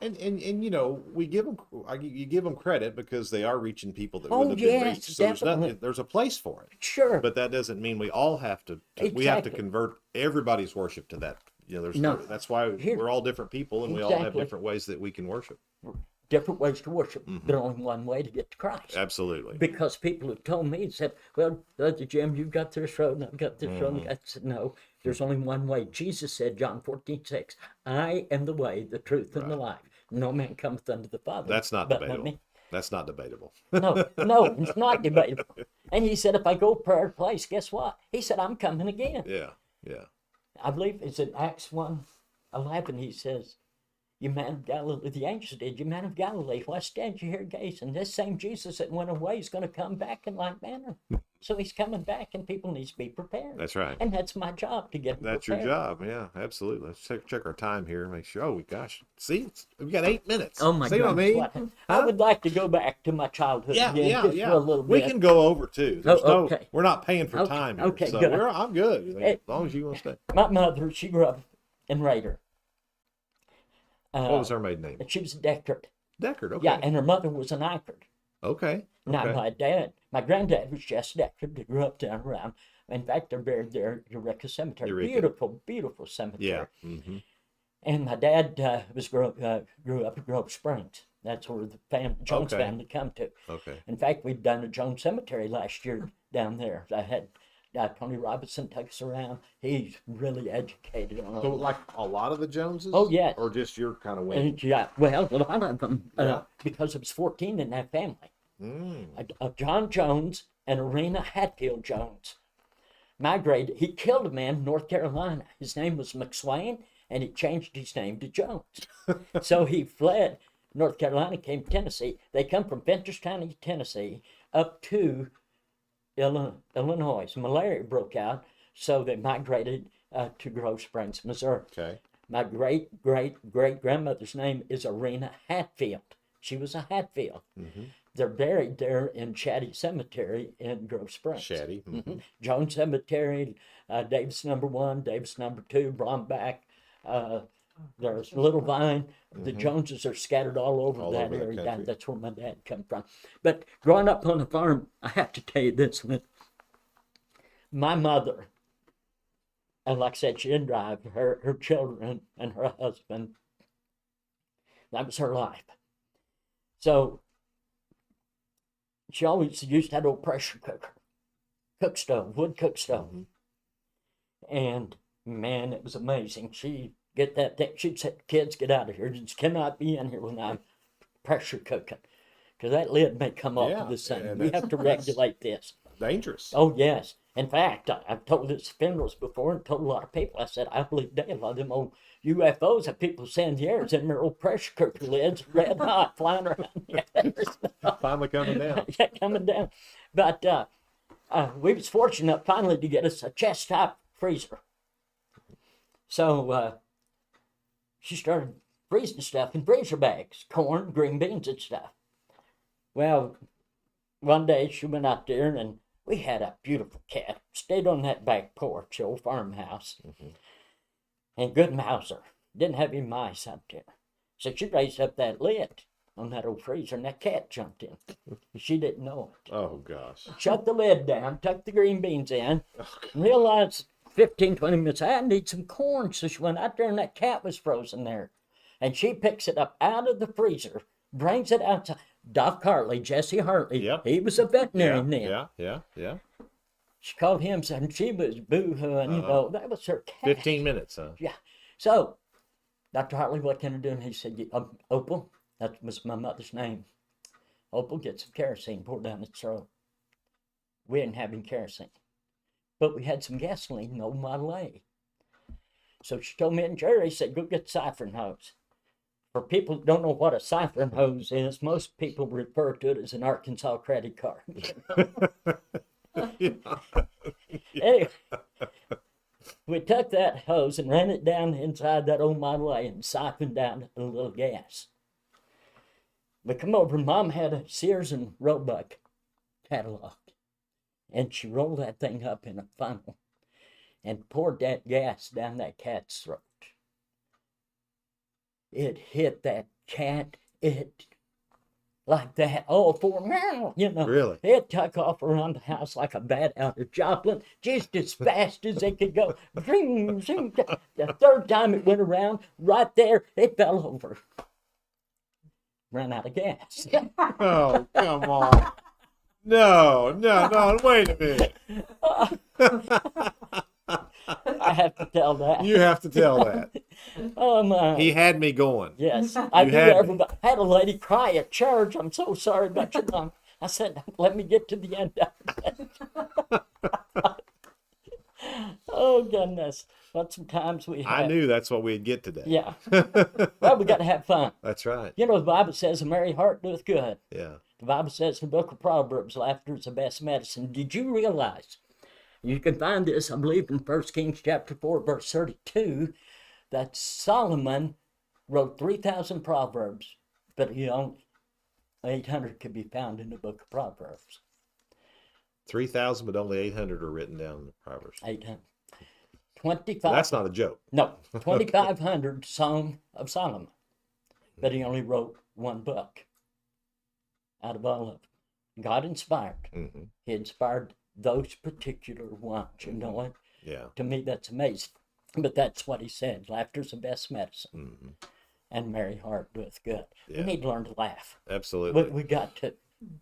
And you know, we give them, you give them credit because they are reaching people that Oh, wouldn't have been yes, reached. So definitely. there's a place for it. Sure. But that doesn't mean we all have to we have to Exactly. convert everybody's worship to that. You know, there's No. that's why Here- we're all different people, and we all have Exactly. different ways that we can worship. Different ways to worship. There's only one way to get to Christ. Absolutely. Because people have told me, said, well, Brother Jim, you've got this road, and I've got this road. I said, no, there's only one way. Jesus said, John 14:6, I am the way, the truth, and the life. No man cometh unto the Father. That's not but by debatable. me. That's not debatable. No, it's not debatable. And he said, if I go prayer place, guess what? He said, I'm coming again. Yeah. Yeah. I believe it's in Acts 1:11. He says, you man of Galilee, the angels did, you man of Galilee, why stand you here gazing? This same Jesus that went away is going to come back in like manner. So he's coming back, and people need to be prepared. That's right. And that's my job to get them That's your prepared. job. Yeah, absolutely. Let's check our time here. Make sure. Oh, gosh. See, we've got 8 minutes. Oh my See God! what I mean? I would like to go back to my childhood Yeah, again, yeah, just yeah. for a little We bit. can go over too. There's okay. We're not paying for Okay, time here, okay, so good. I'm good. Hey. As long as you want to stay. My mother, she grew up in Raider. What was her maiden name? And she was a Deckard. Deckard. Okay. Yeah, and her mother was an Eichard. Okay. Now, Okay. my granddad was Jess Deckard. They grew up down around. In fact, they're buried there at Eureka Cemetery. Eureka. Beautiful, beautiful cemetery. Yeah. Mm-hmm. And my dad grew up in Grove Springs. That's where the Jones Okay. family come to. Okay. In fact, we'd done a Jones Cemetery last year down there. I had Tony Robinson take us around. He's really educated on So, all like a lot of the Joneses? Oh, yes. Or just your kind of wing? And, yeah, well, a lot of them, Yeah. because it was 14 in that family. Mm. John Jones and Arena Hatfield Jones migrated. He killed a man in North Carolina. His name was McSwain, and he changed his name to Jones. So he fled North Carolina, came to Tennessee. They come from Venters County, Tennessee, up to Illinois. Malaria broke out, so they migrated to Grove Springs, Missouri. Okay. My great-great-great-grandmother's name is Arena Hatfield. She was a Hatfield. They're buried there in Shaddy Cemetery in Grove Springs. Shaddy. Mm-hmm. Jones Cemetery, Davis number 1, Davis number 2, Bromback. There's Little Vine. The Joneses are scattered all over All that over the area. country. That's where my dad come from. But growing up on the farm, I have to tell you this. My mother, and like I said, she didn't drive. Her children and her husband, that was her life. So she always used that old pressure cooker, cook stove, wood cook stove. And man, it was amazing. She'd get that thing, she'd say, kids, get out of here. You just cannot be in here when I'm pressure cooking. Because that lid may come off of the sink. We have to regulate this. Dangerous. Oh, yes. In fact, I've told this at funerals before and told a lot of people, I said, I believe a lot of them old UFOs that people send here is in their old pressure cooker lids, red hot, flying around the air. Finally coming down. Yeah, coming down. But we was fortunate finally to get us a chest top freezer. So she started freezing stuff in freezer bags, corn, green beans and stuff. Well, one day she went out there and we had a beautiful cat. Stayed on that back porch, the old farmhouse. And good mouser. Didn't have any mice out there. So she raised up that lid on that old freezer and that cat jumped in. She didn't know it. Oh, gosh. Shut the lid down, tucked the green beans in, and realized 15, 20 minutes, I need some corn. So she went out there and that cat was frozen there. And she picks it up out of the freezer, brings it outside. Doc Hartley, Jesse Hartley, Yep. he was a veterinarian then. Yeah. She called him and she was boo-hooing, you know, that was her cat. 15 minutes, huh? Yeah. So, Dr. Hartley, what can I do? And he said, Opal, that was my mother's name. Opal, get some kerosene, pour down its throat. We didn't have any kerosene. But we had some gasoline, an old Model A. So she told me and Jerry, said, go get the siphon hose. For people who don't know what a siphon hose is, most people refer to it as an Arkansas credit card. Anyway, we took that hose and ran it down inside that old Model A and siphoned down a little gas. We come over, Mom had a Sears and Roebuck catalog, and she rolled that thing up in a funnel and poured that gas down that cat's throat. It hit that cat, like that, all four, you know. Really? It took off around the house like a bat out of Joplin, just as fast as it could go. Zing, zing. The third time it went around, right there, it fell over. Ran out of gas. Oh, come on. No, wait a minute. I have to tell that. You have to tell that. Oh, my. He had me going. Yes, I You do had me. everybody. I had a lady cry at church. I'm so sorry about your mom. I said, let me get to the end of it. Oh, goodness. But sometimes we have. I knew that's what we'd get today. Yeah. Well, we got to have fun. That's right. You know, the Bible says a merry heart doeth good. Yeah. The Bible says in the book of Proverbs, laughter is the best medicine. Did you realize, you can find this, I believe, in 1 Kings chapter 4, verse 32, that Solomon wrote 3,000 Proverbs, but he only 800 could be found in the book of Proverbs. 3,000, but only 800 are written down in the Proverbs. 800. 25. That's not a joke. No, 2,500 Song of Solomon, but he only wrote one book out of all of them. God inspired. Mm-hmm. He inspired those particular ones, you know what? Yeah. To me, that's amazing. But that's what he said. Laughter's the best medicine. Mm-hmm. And merry heart doeth good. Yeah. We need to learn to laugh. Absolutely. We got to.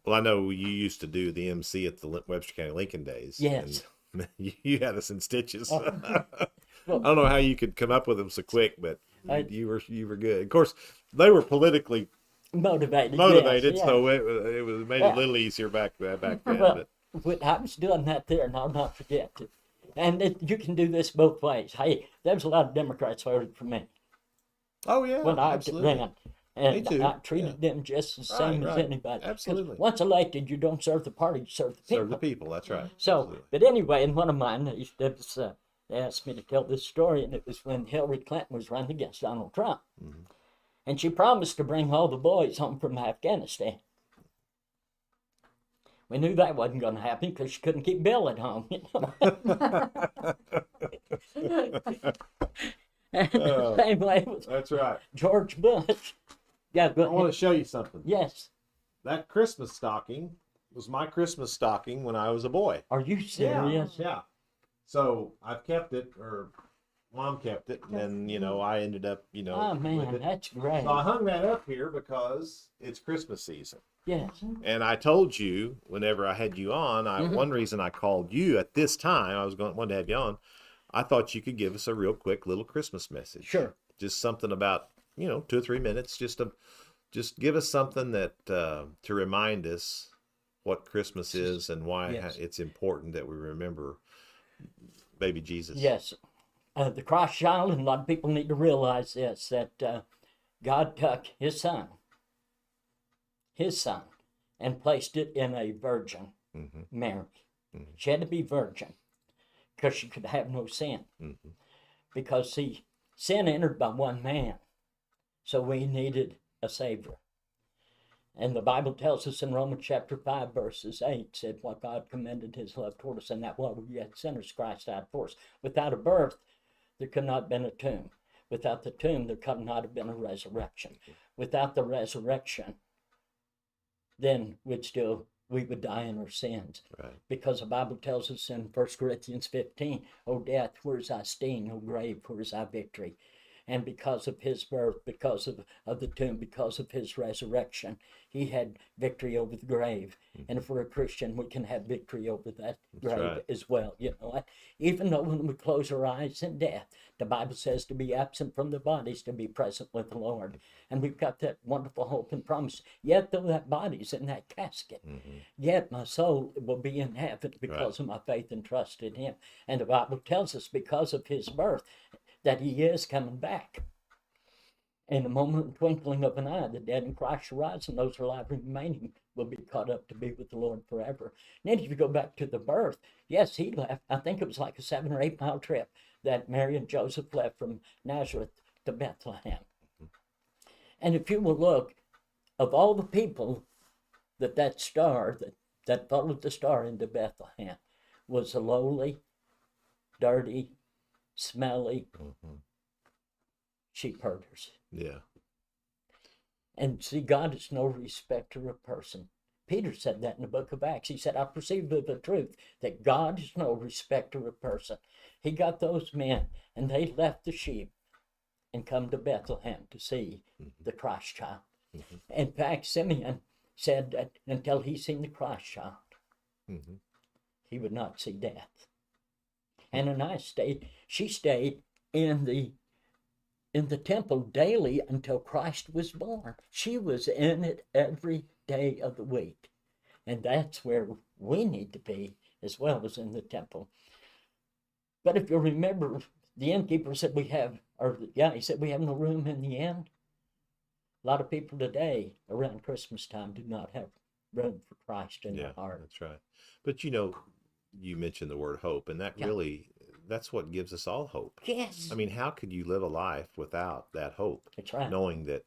Well, I know you used to do the MC at the Webster County Lincoln Days. Yes. And you had us in stitches. Oh. I don't know how you could come up with them so quick, but I- you were good. Of course, they were politically Motivated. motivated, yes, so it was made it a little easier back then. Well, But I was doing that there, and I'll not forget it. And you can do this both ways. Hey, there was a lot of Democrats voted for me oh yeah, when I absolutely. ran. And Me too, I treated them just the same as right. anybody. 'Cause Absolutely. once elected, you don't serve the party, you serve the people. Serve the people. That's right. So, Absolutely. but anyway, in one of mine, they asked me to tell this story, and it was when Hillary Clinton was running against Donald Trump. Mm-hmm. And she promised to bring all the boys home from Afghanistan. We knew that wasn't going to happen because she couldn't keep Bill at home. You know? And the same way with That's right. George Bush. Yeah, I want but to show you something. yes. That Christmas stocking was my Christmas stocking when I was a boy. Are you serious? Yeah. So I've kept it, or Mom kept it, and then I ended up Oh man, with it. that's great. So I hung that up here because it's Christmas season. Yes. And I told you whenever I had you on, one reason I called you at this time, wanted to have you on. I thought you could give us a real quick little Christmas message. Sure. Just something about 2 or 3 minutes, just give us something that to remind us what Christmas is and why Yes. it's important that we remember baby Jesus. Yes. The Christ child, and a lot of people need to realize this, that God took his son, and placed it in a virgin, Mary. She had to be virgin because she could have no sin. Because, see, sin entered by one man, so we needed a Savior. And the Bible tells us in Romans chapter 5, verses 8, said, what God commended his love toward us, and that while we yet sinners, Christ died for us. Without a birth, there could not have been a tomb. Without the tomb, there could not have been a resurrection. Without the resurrection, then we would die in our sins. Right. Because the Bible tells us in 1 Corinthians 15, O death, where is thy sting? O grave, where is thy victory? And because of his birth, because of the tomb, because of his resurrection, he had victory over the grave. And if we're a Christian, we can have victory over that grave right. as well. Even though when we close our eyes in death, the Bible says to be absent from the bodies, to be present with the Lord. And we've got that wonderful hope and promise. Yet though that body's in that casket, yet my soul will be in heaven because of my faith and trust in him. And the Bible tells us because of his birth, that he is coming back. In a moment and twinkling of an eye, the dead in Christ shall rise, and those alive remaining will be caught up to be with the Lord forever. And then if you go back to the birth, yes, he left. I think it was like a 7 or 8 mile trip that Mary and Joseph left from Nazareth to Bethlehem. And if you will look, of all the people that star, that followed the star into Bethlehem, was a lowly, dirty, smelly sheep herders. Yeah. And see, God is no respecter of person. Peter said that in the book of Acts. He said, I perceive of the truth that God is no respecter of person. He got those men, and they left the sheep and come to Bethlehem to see the Christ child. In fact, Simeon said that until he seen the Christ child, he would not see death. Ananias stayed in the temple daily until Christ was born. She was in it every day of the week. And that's where we need to be, as well as in the temple. But if you remember, the innkeeper said he said we have no room in the inn. A lot of people today around Christmas time do not have room for Christ in their heart. That's right. But you mentioned the word hope, and that that's what gives us all hope. Yes. I mean, how could you live a life without that hope? That's right. Knowing that,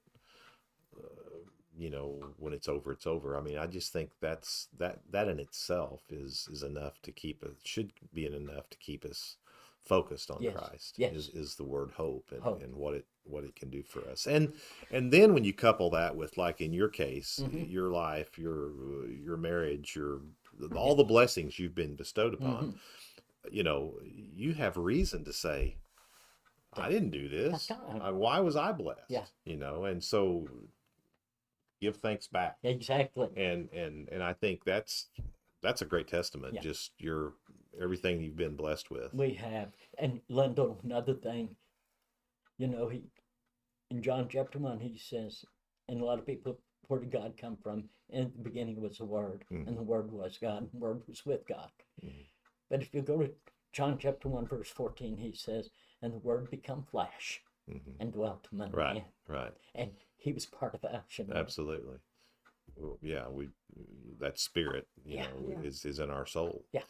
when it's over, it's over. I mean, I just think that in itself is enough should be enough to keep us focused on Christ. Yes. Is the word hope and what it can do for us. And then when you couple that with, like in your case, your life, your marriage, all the blessings you've been bestowed upon, you have reason to say, I didn't do this. Why was I blessed? Yeah. And so give thanks back. Exactly. And I think that's a great testament. Yeah. Just everything you've been blessed with. We have. And Lyndall, another thing, he in John chapter 1, he says, and a lot of people, where did God come from? In the beginning was the Word, and the Word was God, and the Word was with God. But if you go to John chapter 1, verse 14, he says, and the Word become flesh and dwelt among men. Right. And he was part of us. Absolutely. Well, that spirit, is in our soul. Yeah.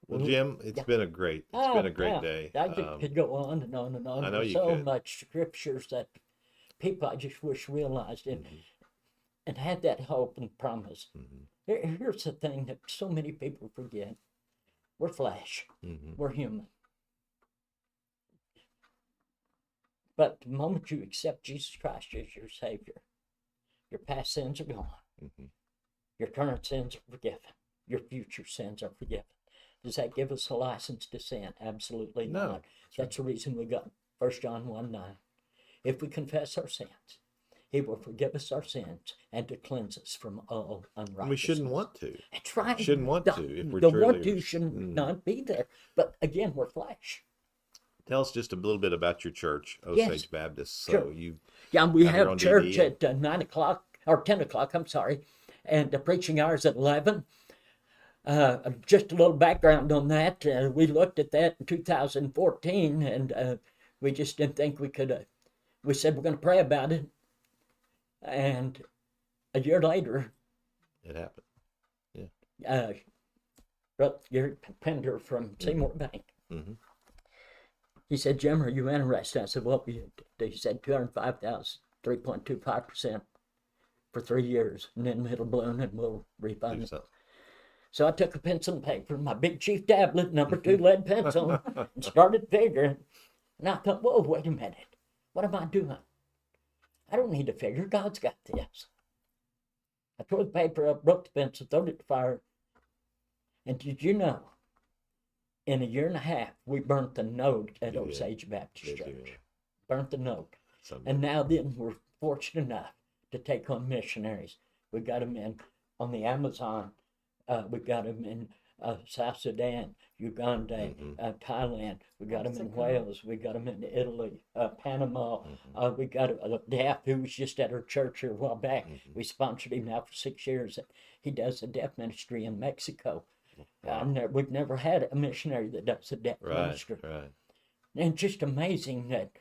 Well, Jim, it's been a great day. I could go on and on and on. I know There's you so could. much scriptures that people I just wish realized it and had that hope and promise. Here's the thing that so many people forget. We're flesh. We're human. But the moment you accept Jesus Christ as your Savior, your past sins are gone. Your current sins are forgiven. Your future sins are forgiven. Does that give us a license to sin? Absolutely No. not. That's the reason we got 1 John 1:9. If we confess our sins, He will forgive us our sins and to cleanse us from all unrighteousness. And we shouldn't want to. That's right. Shouldn't want the, to if we're the truly. want to should not be there. But again, we're flesh. Tell us just a little bit about your church, Yes. Osage Baptist. So Sure. you. Yeah, we Got your own have church DD. at 9 o'clock or 10 o'clock. I'm sorry, and the preaching hours at 11. Just a little background on that. We looked at that in 2014, and we just didn't think we could. We said we're going to pray about it, and a year later, It happened. Gary Pender from Seymour Bank. Mm-hmm. He said, "Jim, are you interested?" I said, "Well, he said 205,000, 3.25% for 3 years, and then it'll balloon and we'll refund it." So I took a pencil and paper, my big chief tablet, number 2 lead pencil, and started figuring. And I thought, whoa, wait a minute. What am I doing? I don't need to figure. God's got this. I tore the paper up, broke the pencil, threw it at the fire. And did you know, in a year and a half, we burnt the note at Osage Baptist Church. Burnt the note. And now then, we're fortunate enough to take on missionaries. We got them in on the Amazon. We got them in South Sudan, Uganda, Thailand. We got them in Wales. We got them in Italy, Panama. We got a deaf who was just at our church here a while back. We sponsored him now for 6 years. He does a deaf ministry in Mexico. We've never had a missionary that does a deaf ministry. Right. And just amazing that,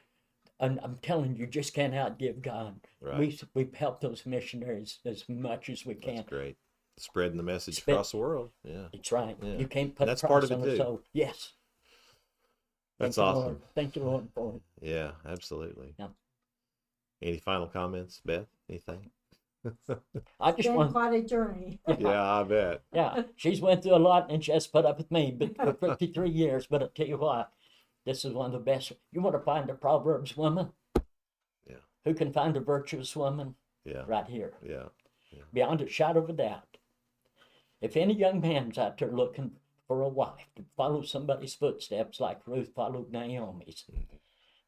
and I'm telling you, just can't outgive God. Right. We've helped those missionaries as much as we can. That's great. Spreading the message across the world. Yeah. That's right. Yeah. You can't put That's a part price of it on a too. soul. Yes. That's Thank you, awesome. Lord. Thank you, Lord, for it. Yeah, absolutely. Yeah. Any final comments, Beth? Anything? I just Been want, quite a journey. Yeah, I bet. yeah, she's went through a lot and she has put up with me but for 53 years. But I tell you what, this is one of the best. You want to find a Proverbs woman? Yeah. Who can find a virtuous woman? Yeah. Right here. Yeah. Beyond a shadow of a doubt. If any young man's out there looking for a wife to follow somebody's footsteps like Ruth followed Naomi's,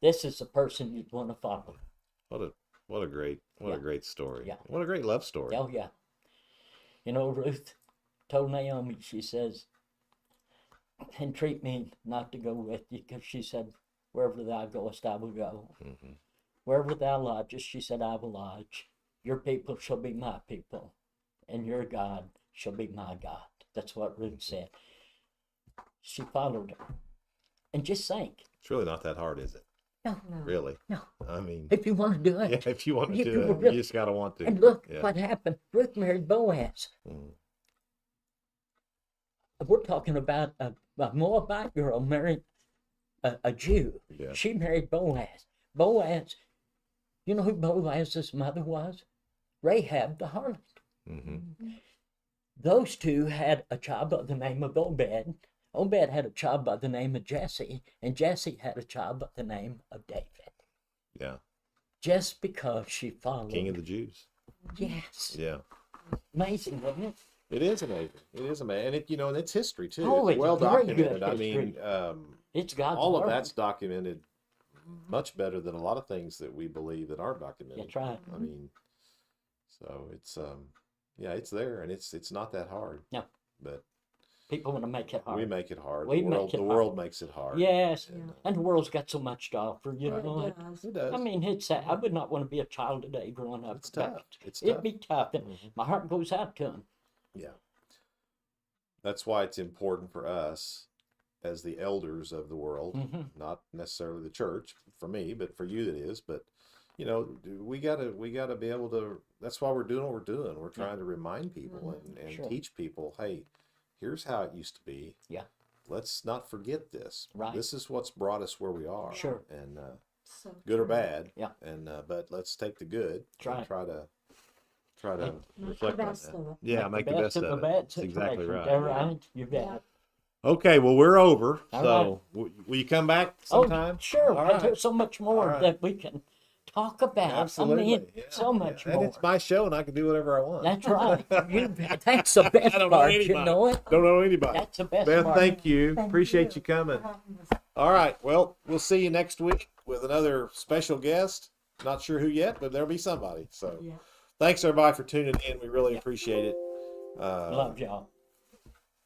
this is the person you'd want to follow. What a great story. Yeah. What a great love story. Oh, yeah. You know, Ruth told Naomi, she says, entreat me not to go with you, because she said, wherever thou goest, I will go. Wherever thou lodgest, she said, I will lodge. Your people shall be my people, and your God shall be my God. That's what Ruth said. She followed her. And just think. It's really not that hard, is it? No. Really? No. I mean, If you want to do it. yeah, if you want to If do you it, really- you just got to want to. And look Yeah. what happened. Ruth married Boaz. Mm. We're talking about a Moabite girl married a Jew. Yeah. She married Boaz. Boaz, you know who Boaz's mother was? Rahab the harlot. Mm-hmm. Those two had a child by the name of Obed. Obed had a child by the name of Jesse, and Jesse had a child by the name of David. Yeah. Just because she followed. King of the Jews. Yes. Yeah. Amazing, wasn't it? It is amazing. It is amazing. And it, and it's history too. Oh, it's well very good documented. I mean, history. It's God's all of word. that's documented much better than a lot of things that we believe that aren't documented. That's right. I mean, so it's yeah, it's there, and it's not that hard. No. But People want to make it hard. we make it hard. We the make world, it the hard. world makes it hard. Yes, Yeah. and the world's got so much to offer, you It know. does. It does. I mean, it's sad. I would not want to be a child today growing up. It's tough. It's It'd tough. be tough, and Mhm. my heart goes out to them. Yeah. That's why it's important for us as the elders of the world, not necessarily the church for me, but for you it is. But we gotta be able to. That's why we're doing what we're doing. We're trying to remind people and Sure. teach people, hey, here's how it used to be. Yeah. Let's not forget this. Right. This is what's brought us where we are. Sure. And So good or true. bad. Yeah. And but let's take the good. Try. And try to Make reflect the on best that. of it. Yeah, make the best of it. bad That's exactly situation. right. They're right. You bet. Yeah. Okay, well, we're over. All So, will you come back sometime? Oh, sure. All There's right. so much more All right. that we can talk about. Absolutely. I mean, Yeah. so much And more. it's my show, and I can do whatever I want. That's right. You bet. That's the best I don't know part. You anybody. know it. Don't know anybody. That's the best Beth, part. thank you. Thank Appreciate you for coming. having us. All right. Well, we'll see you next week with another special guest. Not sure who yet, but there'll be somebody. So Yeah. thanks everybody for tuning in. We really appreciate it. Love y'all.